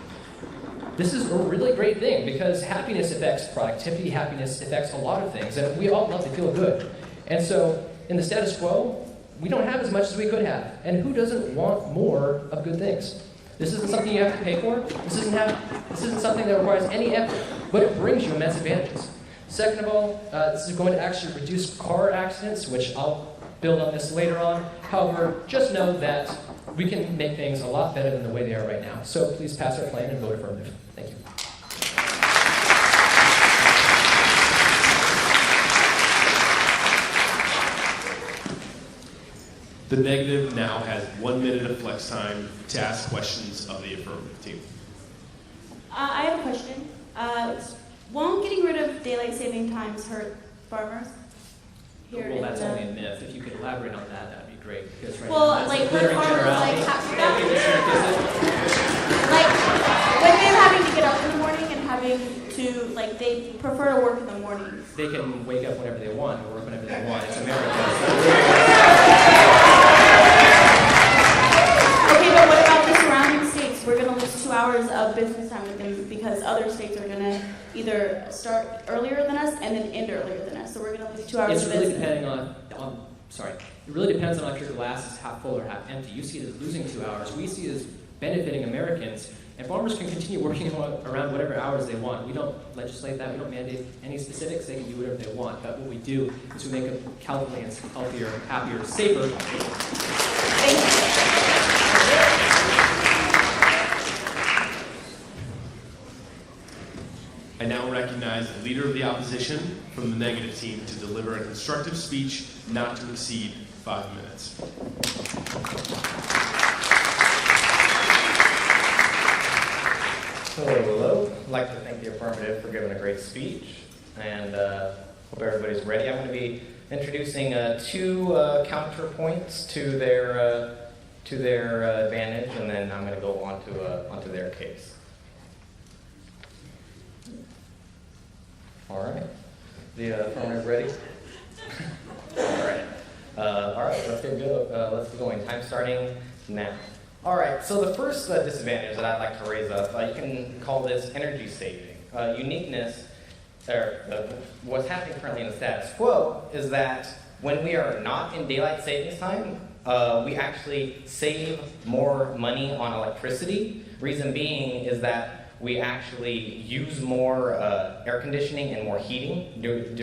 This is a really great thing because happiness affects productivity, happiness affects a lot of things, and we all love to feel good. And so, in the status quo, we don't have as much as we could have. And who doesn't want more of good things? This isn't something you have to pay for. This isn't something that requires any effort, but it brings you immense advantages. Second of all, this is going to actually reduce car accidents, which I'll build on this later on. However, just know that we can make things a lot better than the way they are right now. So please pass our plan and vote affirmative. Thank you. The negative now has 1 minute of flex time to ask questions of the affirmative team. I have a question. Won't getting rid of daylight saving times hurt farmers? Well, that's only a myth. If you could elaborate on that, that'd be great. Because right well, now, like, hurt farmers generality. like when they're having to get up in the morning and having to, like, they prefer to work in the morning. They can wake up whenever they want or work whenever they want. It's America. Okay, but what about the surrounding states? We're going to lose 2 hours of business time with them because other states are going to either start earlier than us and then end earlier than us. So we're going to lose 2 hours It's of really business. depending on sorry, it really depends on if your glass is half full or half empty. You see it as losing 2 hours. We see it as benefiting Americans. And farmers can continue working around whatever hours they want. We don't legislate that. We don't mandate any specifics. They can do whatever they want. But what we do is we make Californians healthier, happier, safer. Thank I now recognize the Leader of the Opposition from the negative team to deliver a constructive speech not to exceed 5 minutes. Hello. I'd like to thank the affirmative for giving a great speech, and hope everybody's ready. I'm going to be introducing 2 counterpoints to their advantage, and then I'm going to go onto their case. All right. The affirmative ready? All right. Let's get going. Time starting now. All right, so the first disadvantage that I'd like to raise up, you can call this energy saving. Uniqueness, or what's happening currently in the status quo is that when we are not in daylight savings time, we actually save more money on electricity. Reason being is that we actually use more air conditioning and more heating during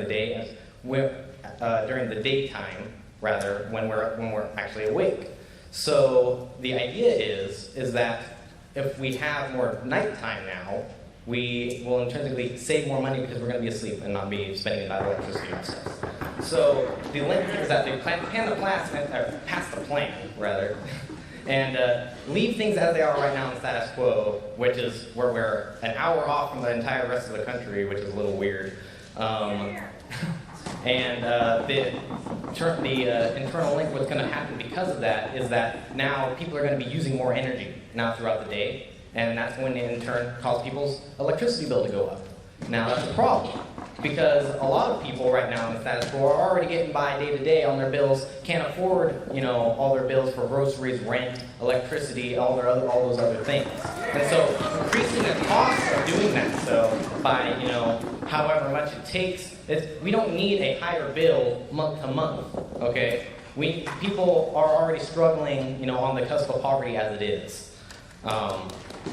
the day, during the daytime, rather, when we're actually awake. So the idea is that if we have more nighttime now, we will intrinsically save more money because we're going to be asleep and not be spending that electricity on stuff. So the link is that they pass the plan, rather, and leave things as they are right now in status quo, which is where we're an hour off from the entire rest of the country, which is a little weird. And the internal link, what's going to happen because of that is that now people are going to be using more energy now throughout the day, and that's going to in turn cause people's electricity bill to go up. Now that's a problem because a lot of people right now in the status quo are already getting by day to day on their bills, can't afford all their bills for groceries, rent, electricity, all those other things. And so increasing the cost of doing that, so by however much it takes. We don't need a higher bill month to month, okay? People are already struggling, on the cusp of poverty as it is.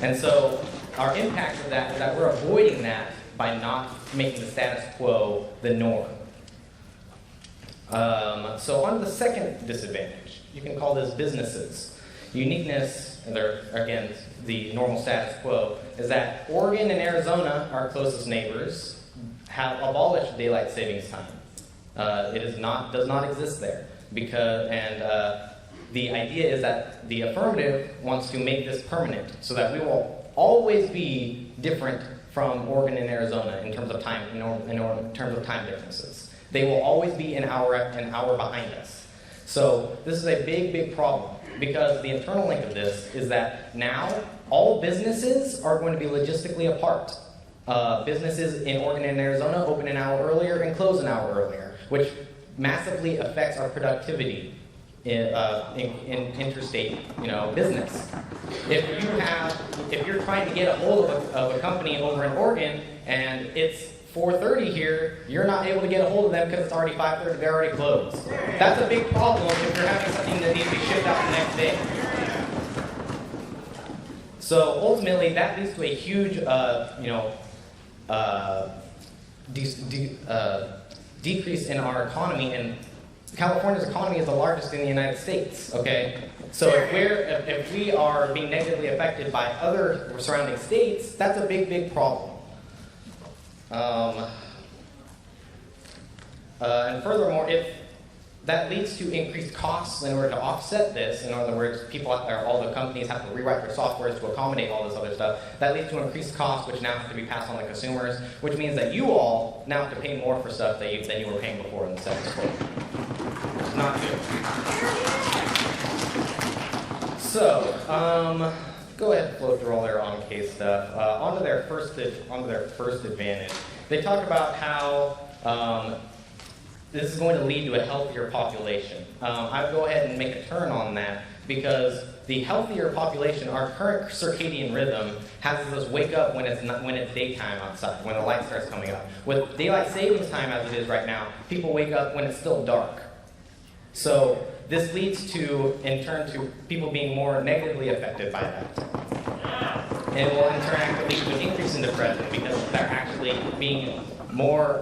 And so our impact of that is that we're avoiding that by not making the status quo the norm. So on to the second disadvantage, you can call this businesses. Uniqueness, and again, the normal status quo, is that Oregon and Arizona, our closest neighbors, have abolished daylight savings time. It does not exist there the idea is that the affirmative wants to make this permanent so that we will always be different from Oregon and Arizona in terms of time in terms of time differences. They will always be an hour behind us. So this is a big problem because the internal link of this is that now all businesses are going to be logistically apart. Businesses in Oregon and Arizona open an hour earlier and close an hour earlier, which massively affects our productivity in interstate, business. If you're trying to get a hold of a company over in Oregon and it's 4:30 here, you're not able to get a hold of them because it's already 5:30. They're already closed. That's a big problem if you're having something that needs to be shipped out the next day. So ultimately, that leads to a huge, decrease in our economy, and California's economy is the largest in the United States, okay? So if we are being negatively affected by other surrounding states, that's a big problem. And furthermore, if that leads to increased costs in order to offset this, in other words, all the companies have to rewrite their software to accommodate all this other stuff, that leads to increased costs which now have to be passed on to consumers, which means that you all now have to pay more for stuff than you were paying before in the status quo. Which is not good. So, go ahead and flow through all their on-case stuff. Onto their first advantage. They talk about how this is going to lead to a healthier population. I would go ahead and make a turn on that because the healthier population, our current circadian rhythm, has us wake up when it's daytime outside, when the light starts coming up. With daylight savings time as it is right now, people wake up when it's still dark. So this leads to, in turn, to people being more negatively affected by that. And will in turn actually lead to an increase in depression because they're actually being more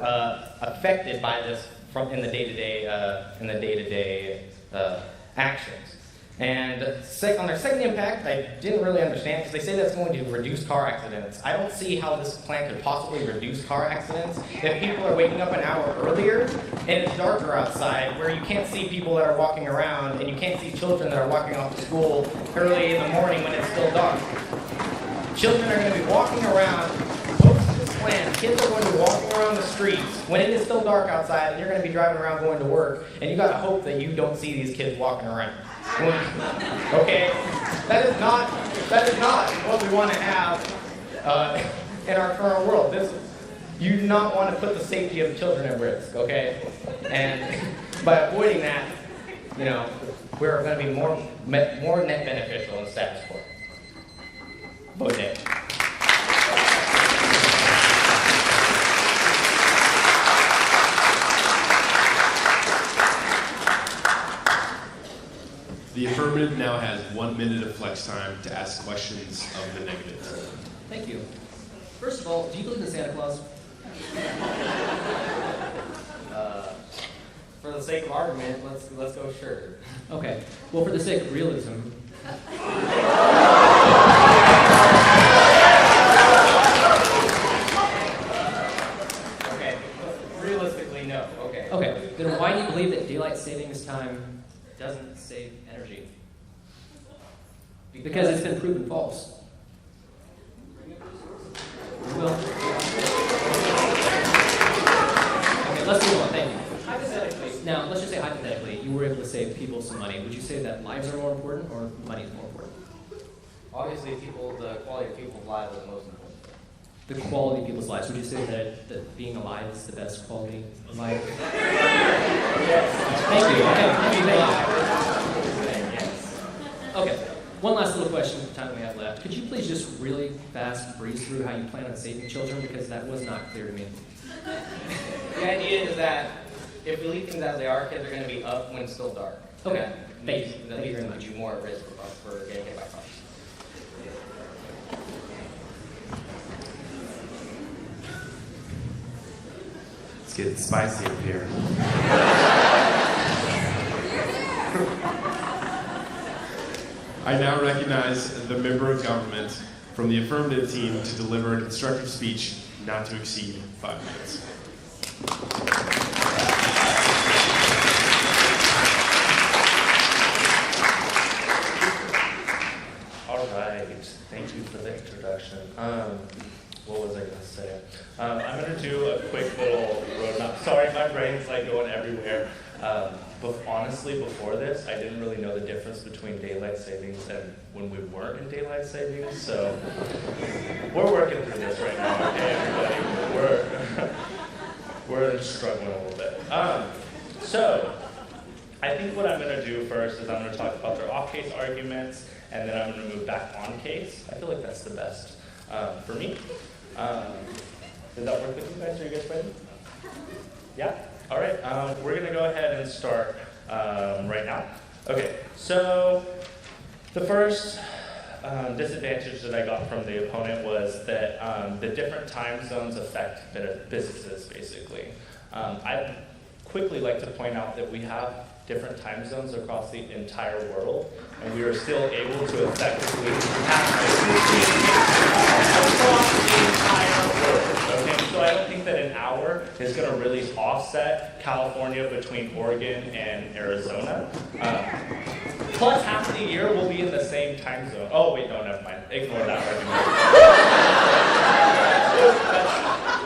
affected by this in the day-to-day actions. And on their second impact, I didn't really understand because they say that's going to reduce car accidents. I don't see how this plan could possibly reduce car accidents if people are waking up an hour earlier and it's darker outside where you can't see people that are walking around and you can't see children that are walking off to school early in the morning when it's still dark. Children are going to be walking around, post this plan, kids are going to be walking around the streets when it is still dark outside and you're going to be driving around going to work and you got to hope that you don't see these kids walking around. Okay? That is not what we want to have in our current world. You do not want to put the safety of children at risk, okay? And by avoiding that, we're going to be more net beneficial in the status quo. Vote nay. The affirmative now has 1 minute of flex time to ask questions of the negative. Thank you. First of all, do you believe in Santa Claus? For the sake of argument, let's go sure. Okay. Well, for the sake of realism. Okay. Realistically, no. Okay. Okay. Then why do you believe that daylight savings time doesn't save energy? Because it's been proven false. Well, okay, let's move on. Thank you. Hypothetically. Now, let's just say hypothetically, you were able to save people some money. Would you say that lives are more important or money is more important? Obviously, the quality of people's lives is the most important. The quality of people's lives. Would you say that being alive is the best quality of life? Yes. Thank you. Okay. Thank you. Yes. Okay. One last little question for the time we have left. Could you please just really fast breeze through how you plan on saving children? Because that was not clear to me. The idea is that if we leave things as they are, kids are going to be up when it's still dark. Okay. Thank you. That leads them to be more at risk for getting hit by cars. It's getting spicy up here. I now recognize the member of government from the affirmative team to deliver a constructive speech not to exceed 5 minutes. All right, thank you for the introduction. What was I going to say? I'm going to do a quick little roadmap. Sorry, my brain's like going everywhere. But honestly, before this, I didn't really know the difference between daylight savings and when we weren't in daylight savings. So we're working through this right now, okay, everybody? We're struggling a little bit. So I think what I'm going to do first is I'm going to talk about their off-case arguments, and then I'm going to move back on case. I feel like that's the best for me. Does that work with you guys? Are you guys ready? Yeah? All right. We're going to go ahead and start right now. Okay. So the first disadvantage that I got from the opponent was that the different time zones affect businesses, basically. I'd quickly like to point out that we have different time zones across the entire world, and we are still able to effectively have across the entire world. Okay, so I don't think that an hour is going to really offset California between Oregon and Arizona. Plus, half of the year we'll be in the same time zone. Oh wait, no, never mind. Ignore that argument.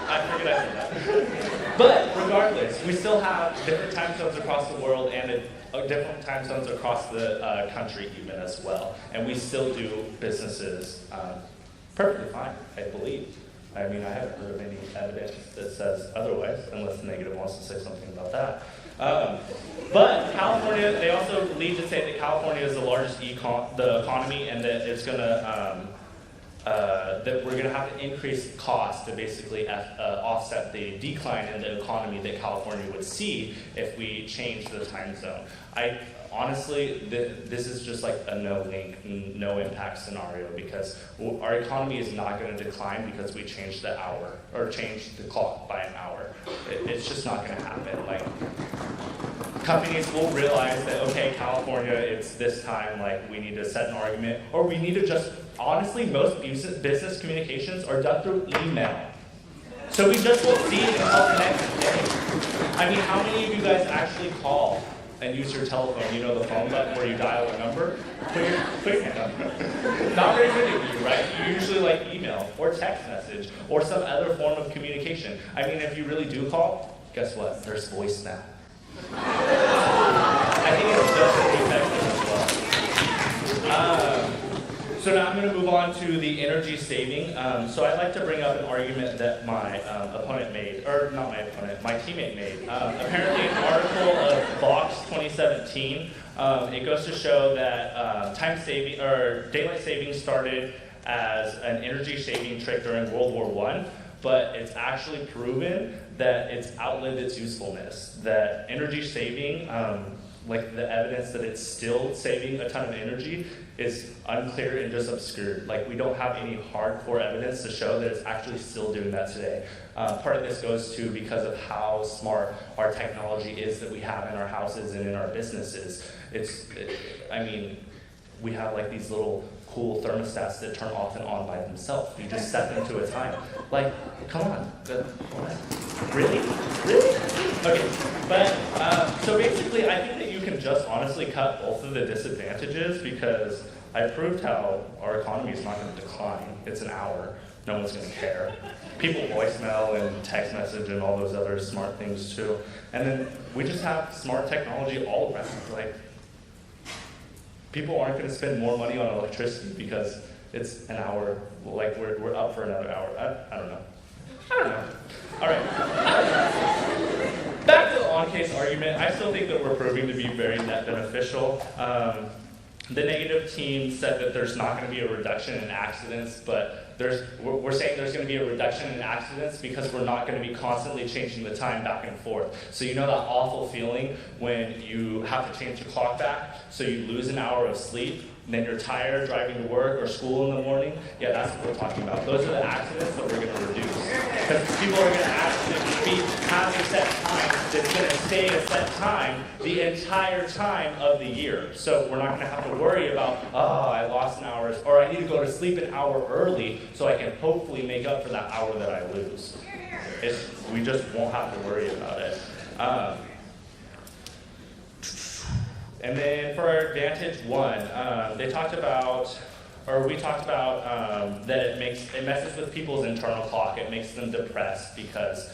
I figured I said that. But regardless, we still have different time zones across the world and different time zones across the country even as well. And we still do businesses perfectly fine, I believe. I mean, I haven't heard of any evidence that says otherwise, unless the negative wants to say something about that. But California, they also lead to say that California is the largest economy and that it's going to that we're going to have to increase costs to basically offset the decline in the economy that California would see if we change the time zone. Honestly, this is just like a no link, no impact scenario, because our economy is not going to decline because we changed the hour or changed the clock by an hour. It's just not going to happen. Like, companies will realize that, okay, California, it's this time, like we need to set an argument, or we need to just, honestly, most business communications are done through email. So we just won't see it until the next day. I mean, how many of you guys actually call and use your telephone, you know, the phone button where you dial a number? Put your hand up. Not very many of you, right? You usually like email or text message or some other form of communication. I mean, if you really do call, guess what? There's voicemail. I think it's just as effective as well. So now I'm going to move on to the energy saving. So I'd like to bring up an argument that my opponent made, or not my opponent, my teammate made. Apparently an article of Vox 2017, it goes to show that time saving, or daylight saving started as an energy saving trick during World War I, but it's actually proven that it's outlived its usefulness. That energy saving, like the evidence that it's still saving a ton of energy is unclear and just obscured. Like, we don't have any hardcore evidence to show that it's actually still doing that today. Part of this goes to because of how smart our technology is that we have in our houses and in our businesses. I mean, we have like these little cool thermostats that turn off and on by themselves. You just set them to a time. Like, come on. Really? Really? Okay, but so basically I think that you can just honestly cut both of the disadvantages, because I proved how our economy is not going to decline. It's an hour. No one's going to care. People voicemail and text message and all those other smart things too. And then we just have smart technology all around. Like, people aren't going to spend more money on electricity because it's an hour, like we're up for another hour. I don't know. All right. Back to the on-case argument. I still think that we're proving to be very net beneficial. The negative team said that there's not going to be a reduction in accidents, but we're saying there's going to be a reduction in accidents because we're not going to be constantly changing the time back and forth. So you know that awful feeling when you have to change the clock back, so you lose an hour of sleep, and then you're tired driving to work or school in the morning? Yeah, that's what we're talking about. Those are the accidents that we're going to reduce. Because people are going to actually have a set time that's going to stay a set time the entire time of the year. So we're not going to have to worry about, oh, I lost an hour, or I need to go to sleep an hour early so I can hopefully make up for that hour that I lose. We just won't have to worry about it. And then for Advantage 1, we talked about that it messes with people's internal clock. It makes them depressed because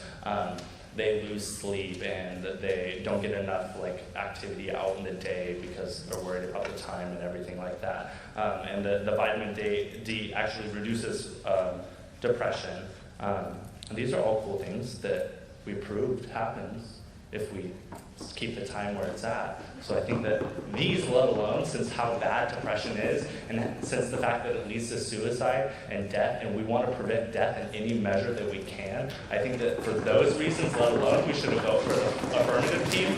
they lose sleep and they don't get enough activity out in the day because they're worried about the time and everything like that. And the vitamin D actually reduces depression. And these are all cool things that we proved happens if we keep the time where it's at. So I think that these, let alone, since how bad depression is, and since the fact that it leads to suicide and death, and we want to prevent death in any measure that we can, I think that for those reasons, let alone, we should vote for the affirmative team.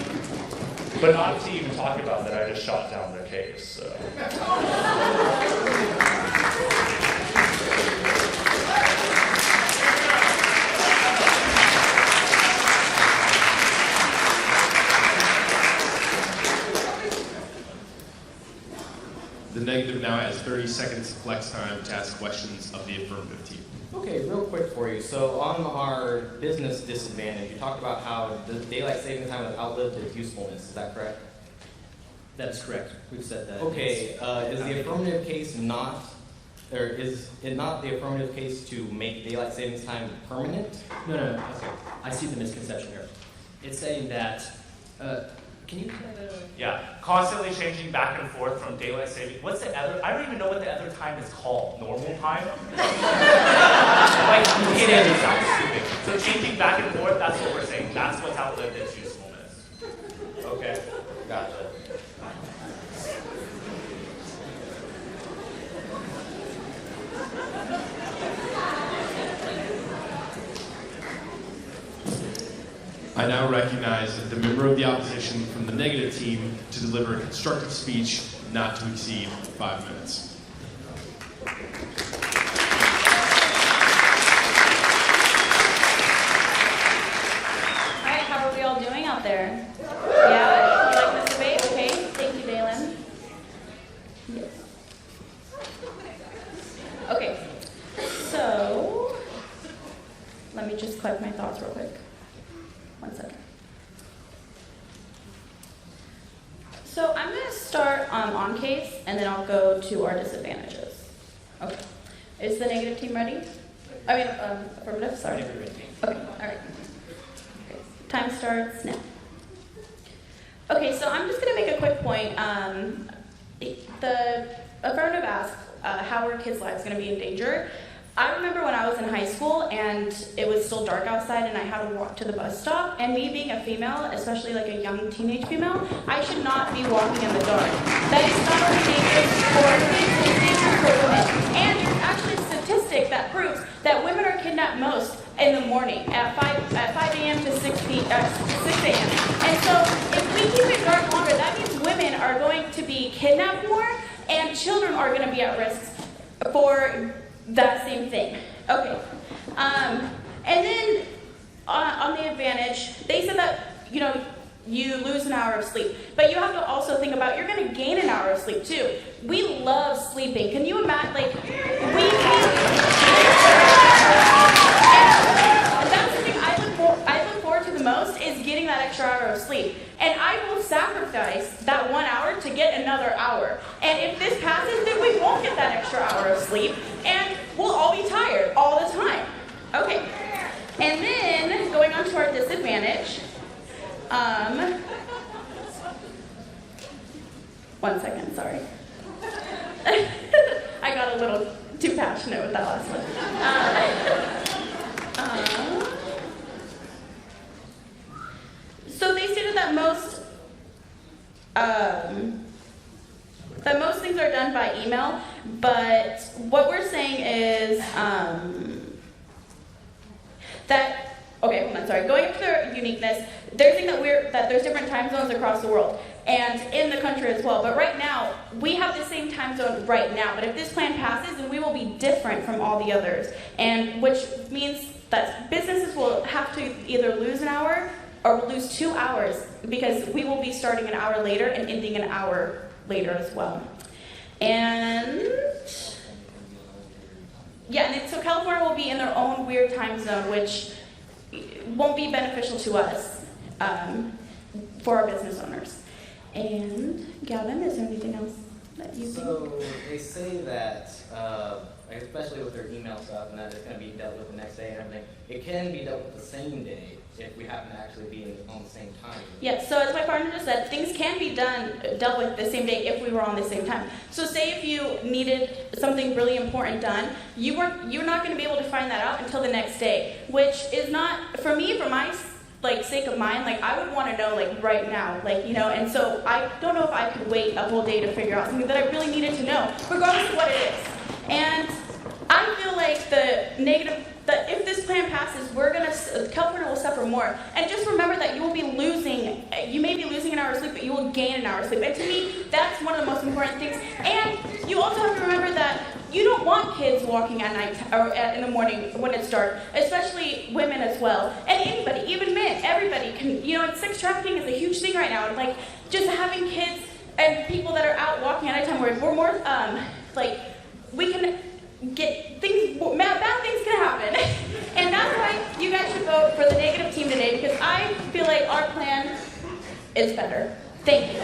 But not to even talk about that, I just shot down their case. So. The negative now has 30 seconds flex time to ask questions of the affirmative team. Okay, real quick for you. So on our business disadvantage, you talked about how the daylight saving time has outlived its usefulness. Is that correct? That is correct. We've said that. Okay, is the affirmative case not, or is it not the affirmative case to make daylight savings time permanent? No. Okay, I see the misconception here. It's saying that. Can you kind of? Yeah, constantly changing back and forth from daylight saving. What's the other? I don't even know what the other time is called. Normal time? It sounds stupid. So changing back and forth, that's what we're saying. That's what's outlived its usefulness. Okay, gotcha. I now recognize the member of the opposition from the negative team to deliver a constructive speech not to exceed 5 minutes. Alright, how are we all doing out there? Yeah, you like this debate? Okay, thank you, Dalen. Yes. Okay, so let me just collect my thoughts real quick. 1 second. So I'm going to start on case, and then I'll go to our disadvantages. Okay. Is the negative team ready? I mean, affirmative, sorry. Okay, all right. Okay. Time starts now. Okay, so I'm just going to make a quick point. The affirmative asked, how are kids' lives going to be in danger? I remember when I was in high school and it was still dark outside and I had to walk to the bus stop, and me being a female, especially like a young teenage female, I should not be walking in the dark. That is not only dangerous for kids, it's dangerous for women. And there's actually a statistic that proves that women are kidnapped most in the morning at 5 a.m. to 6 a.m. And so if we keep it dark longer, that means women are going to be kidnapped more and children are going to be at risk for that same thing. Okay. And then on the advantage, they said that, you lose an hour of sleep. But you have to also think about, you're going to gain an hour of sleep too. We love sleeping. Can you imagine, that's the thing I look forward to the most, is getting that extra hour of sleep. And I will sacrifice that 1 hour to get another hour. And if this passes, then we won't get that extra hour of sleep, and we'll all be tired all the time. Okay. And then, going on to our disadvantage, 1 second, sorry. I got a little too passionate with that last one. So they stated that most things are done by email, but what we're saying is going up to their uniqueness, they're saying that there's different time zones across the world and in the country as well. But right now, we have the same time zone right now. But if this plan passes, then we will be different from all the others, and which means that businesses will have to either lose an hour or will lose 2 hours, because we will be starting an hour later and ending an hour later as well. And so California will be in their own weird time zone, which won't be beneficial to us for our business owners. And Gavin, is there anything else that you think? So they say that, especially with their email stuff, and that it's going to be dealt with the next day and everything, it can be dealt with the same day if we happen to actually be on the same time. Yeah, so as my partner just said, things can be dealt with the same day if we were on the same time. So say if you needed something really important done, you're not going to be able to find that out until the next day, which is not, for me, for my sake of mine, I would want to know right now, and so I don't know if I could wait a whole day to figure out something that I really needed to know, regardless of what it is. And I feel like if this plan passes, California will suffer more. And just remember that you may be losing an hour of sleep, but you will gain an hour of sleep. And to me, that's one of the most important things. And you also have to remember that you don't want kids walking at night or in the morning when it's dark, especially women as well. And anybody, even men, everybody can, sex trafficking is a huge thing right now. And just having kids and people that are out walking at nighttime, where we're more, we can get things, bad things can happen. And that's why you guys should vote for the negative team today, because I feel like our plan is better. Thank you.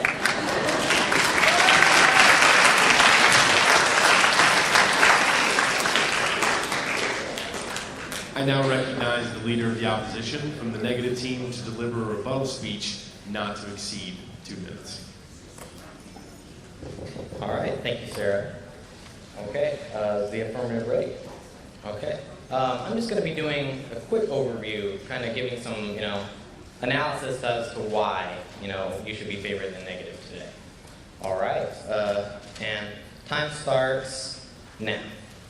I now recognize the leader of the opposition from the negative team to deliver a rebuttal speech not to exceed 2 minutes. All right, thank you, Sarah. Okay, is the affirmative ready? Okay. I'm just going to be doing a quick overview, kind of giving some, analysis as to why, you should be favored than negative today. All right, and time starts now.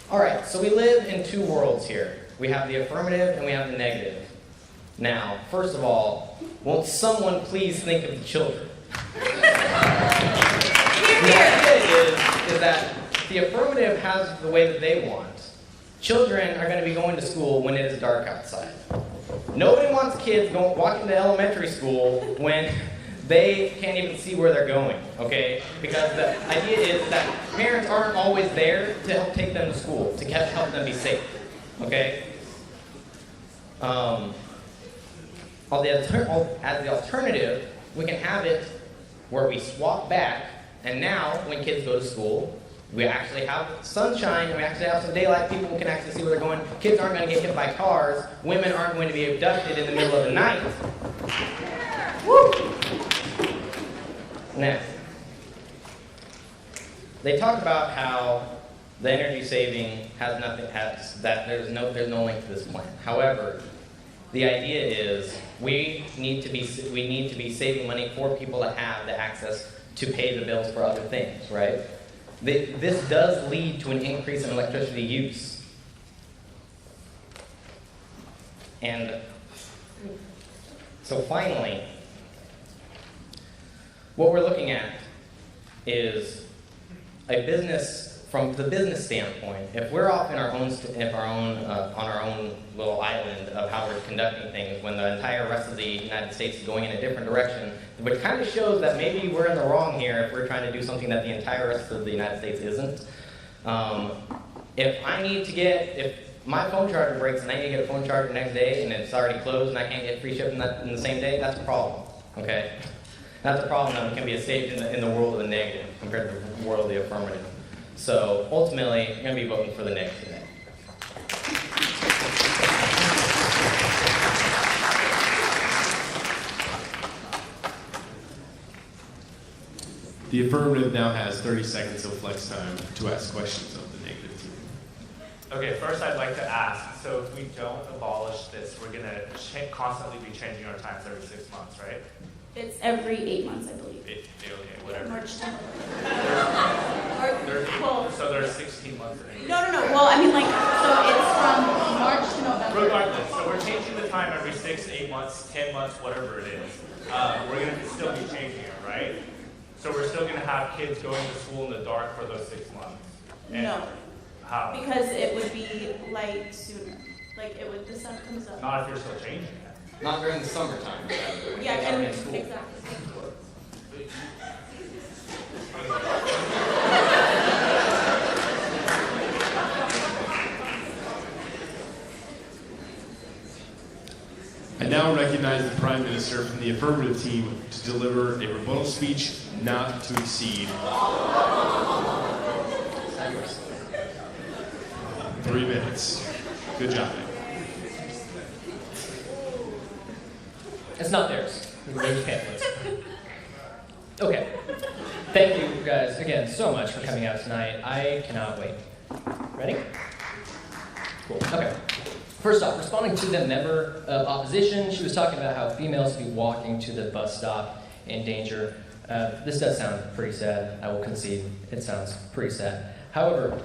All right, so we live in two worlds here. We have the affirmative and we have the negative. Now, first of all, won't someone please think of the children? The idea is that the affirmative has the way that they want. Children are going to be going to school when it is dark outside. Nobody wants kids walking to elementary school when they can't even see where they're going, okay? Because the idea is that parents aren't always there to help take them to school, to help them be safe, okay? As the alternative, we can have it where we swap back, and now when kids go to school, we actually have sunshine, and we actually have some daylight, people can actually see where they're going. Kids aren't going to get hit by cars, women aren't going to be abducted in the middle of the night. Woo! Now, they talk about how the energy saving there's no link to this plan. However, the idea is we need to be saving money for people to have the access to pay the bills for other things, right? This does lead to an increase in electricity use. And so finally, what we're looking at is a business, from the business standpoint. If we're off in on our own little island of how we're conducting things, when the entire rest of the United States is going in a different direction, which kind of shows that maybe we're in the wrong here if we're trying to do something that the entire rest of the United States isn't. If my phone charger breaks and I need to get a phone charger the next day and it's already closed and I can't get free shipping in the same day, that's a problem, okay? That's a problem that can be saved in the world of the negative compared to the world of the affirmative. So ultimately, I'm going to be voting for the negative today. The affirmative now has 30 seconds of flex time to ask questions of the negative team. Okay, first I'd like to ask, so if we don't abolish this, we're going to constantly be changing our times every 6 months, right? It's every 8 months, I believe. Okay, whatever. March 10th. So there's 16 months in a year. No. Well, I mean, so it's from March to November. Regardless, so we're changing the time every 6, 8 months, 10 months, whatever it is. We're going to still be changing it, right? So we're still going to have kids going to school in the dark for those 6 months. And no. How? Because it would be light sooner. The sun comes up. Not if you're still changing it. Not during the summertime. Yeah, exactly. I now recognize the Prime Minister from the affirmative team to deliver a rebuttal speech not to exceed 3 minutes. Good job. It's not theirs. There's pamphlets. Okay. Thank you guys again so much for coming out tonight. I cannot wait. Ready? Cool. Okay. First off, responding to the member of opposition, she was talking about how females be walking to the bus stop in danger. This does sound pretty sad. I will concede. It sounds pretty sad. However,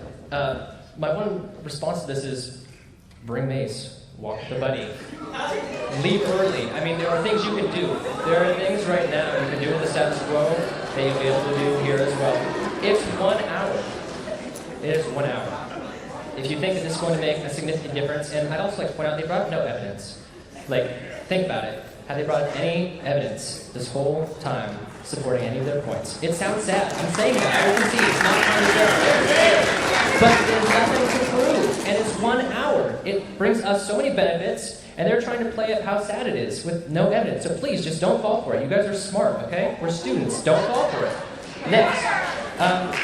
my one response to this is bring mace. Walk with a buddy. Leave early. I mean, there are things you can do. There are things right now you can do in the status quo that you'll be able to do here as well. It's 1 hour. It is 1 hour. If you think that this is going to make a significant difference, and I'd also like to point out they brought up no evidence. Think about it. Have they brought up any evidence this whole time supporting any of their points? It sounds sad. I'm saying that. I will concede. It's not trying to but there's nothing to prove. And it's 1 hour. It brings us so many benefits, and they're trying to play up how sad it is with no evidence. So please, just don't fall for it. You guys are smart, okay? We're students. Don't fall for it. Next.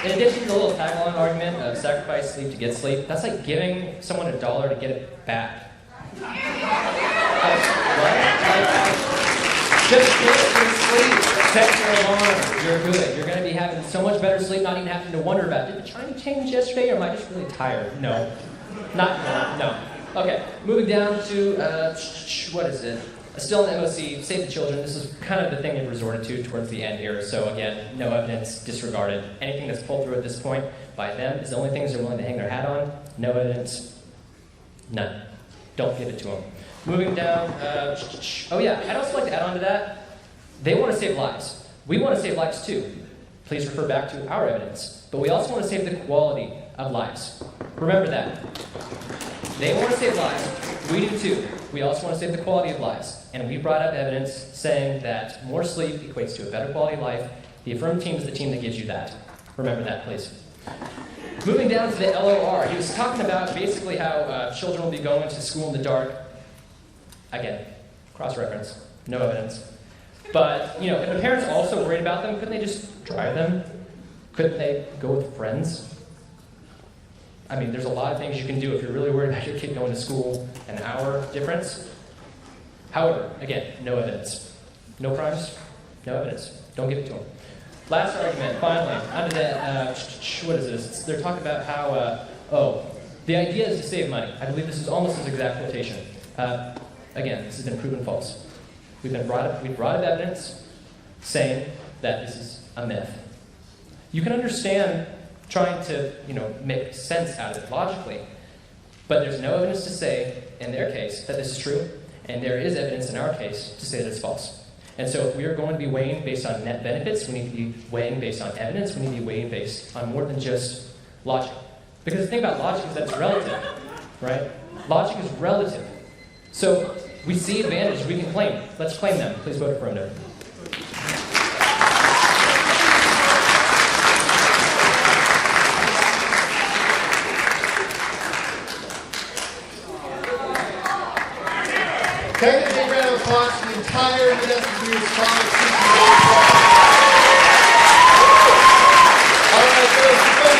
In addition to the little tag-along argument of sacrifice sleep to get sleep, that's like giving someone $1 to get it back. Just get your sleep. Set your alarm. You're good. You're going to be having so much better sleep, not even having to wonder about, did the time change yesterday, or am I just really tired? No. No. Okay, moving down to, what is it? Still in the MOC, save the children. This is kind of the thing they've resorted to towards the end here. So again, no evidence, disregarded. Anything that's pulled through at this point by them is the only things they're willing to hang their hat on. No evidence, none. don't give it to them. Moving down, oh yeah, I'd also like to add on to that, they want to save lives. We want to save lives too. Please refer back to our evidence. But we also want to save the quality of lives. Remember that. They want to save lives. We do too. We also want to save the quality of lives. And we brought up evidence saying that more sleep equates to a better quality of life. The affirmed team is the team that gives you that. Remember that, please. Moving down to the LOR, he was talking about basically how children will be going to school in the dark. Again, cross-reference, no evidence. But, you know, if the parents are also worried about them, couldn't they just drive them? Couldn't they go with friends? I mean, there's a lot of things you can do if you're really worried about your kid going to school, an hour difference. However, again, no evidence. No crimes, no evidence. Don't give it to them. Last argument, finally, under the, what is this? They're talking about how, the idea is to save money. I believe this is almost his exact quotation. Again, this has been proven false. We've brought up evidence saying that this is a myth. You can understand trying to, make sense out of it logically, but there's no evidence to say, in their case, that this is true, and there is evidence in our case to say that it's false. And so if we are going to be weighing based on net benefits, we need to be weighing based on evidence, we need to be weighing based on more than just logic. Because the thing about logic is that it's relative, right? Logic is relative. So we see advantages we can claim. Let's claim them. Please vote affirmative. Can I get a big round of applause for the entire Modesto Community College team? All right, so the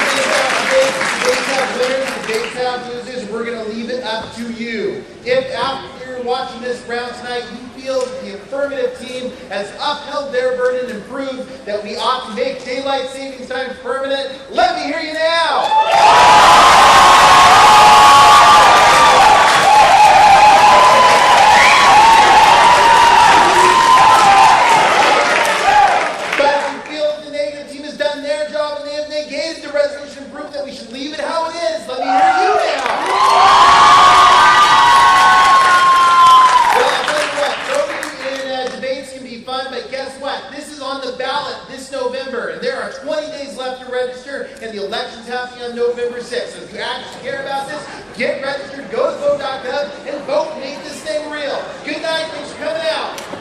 debates have winners, the debates have losers. We're going to leave it up to you. If after you're watching this round tonight, you feel that the affirmative team has upheld their burden and proved that we ought to make daylight savings time permanent, let me hear you now. And the election's happening on November 6th. So if you actually care about this, get registered, go to vote.gov, and vote and make this thing real. Good night, thanks for coming out.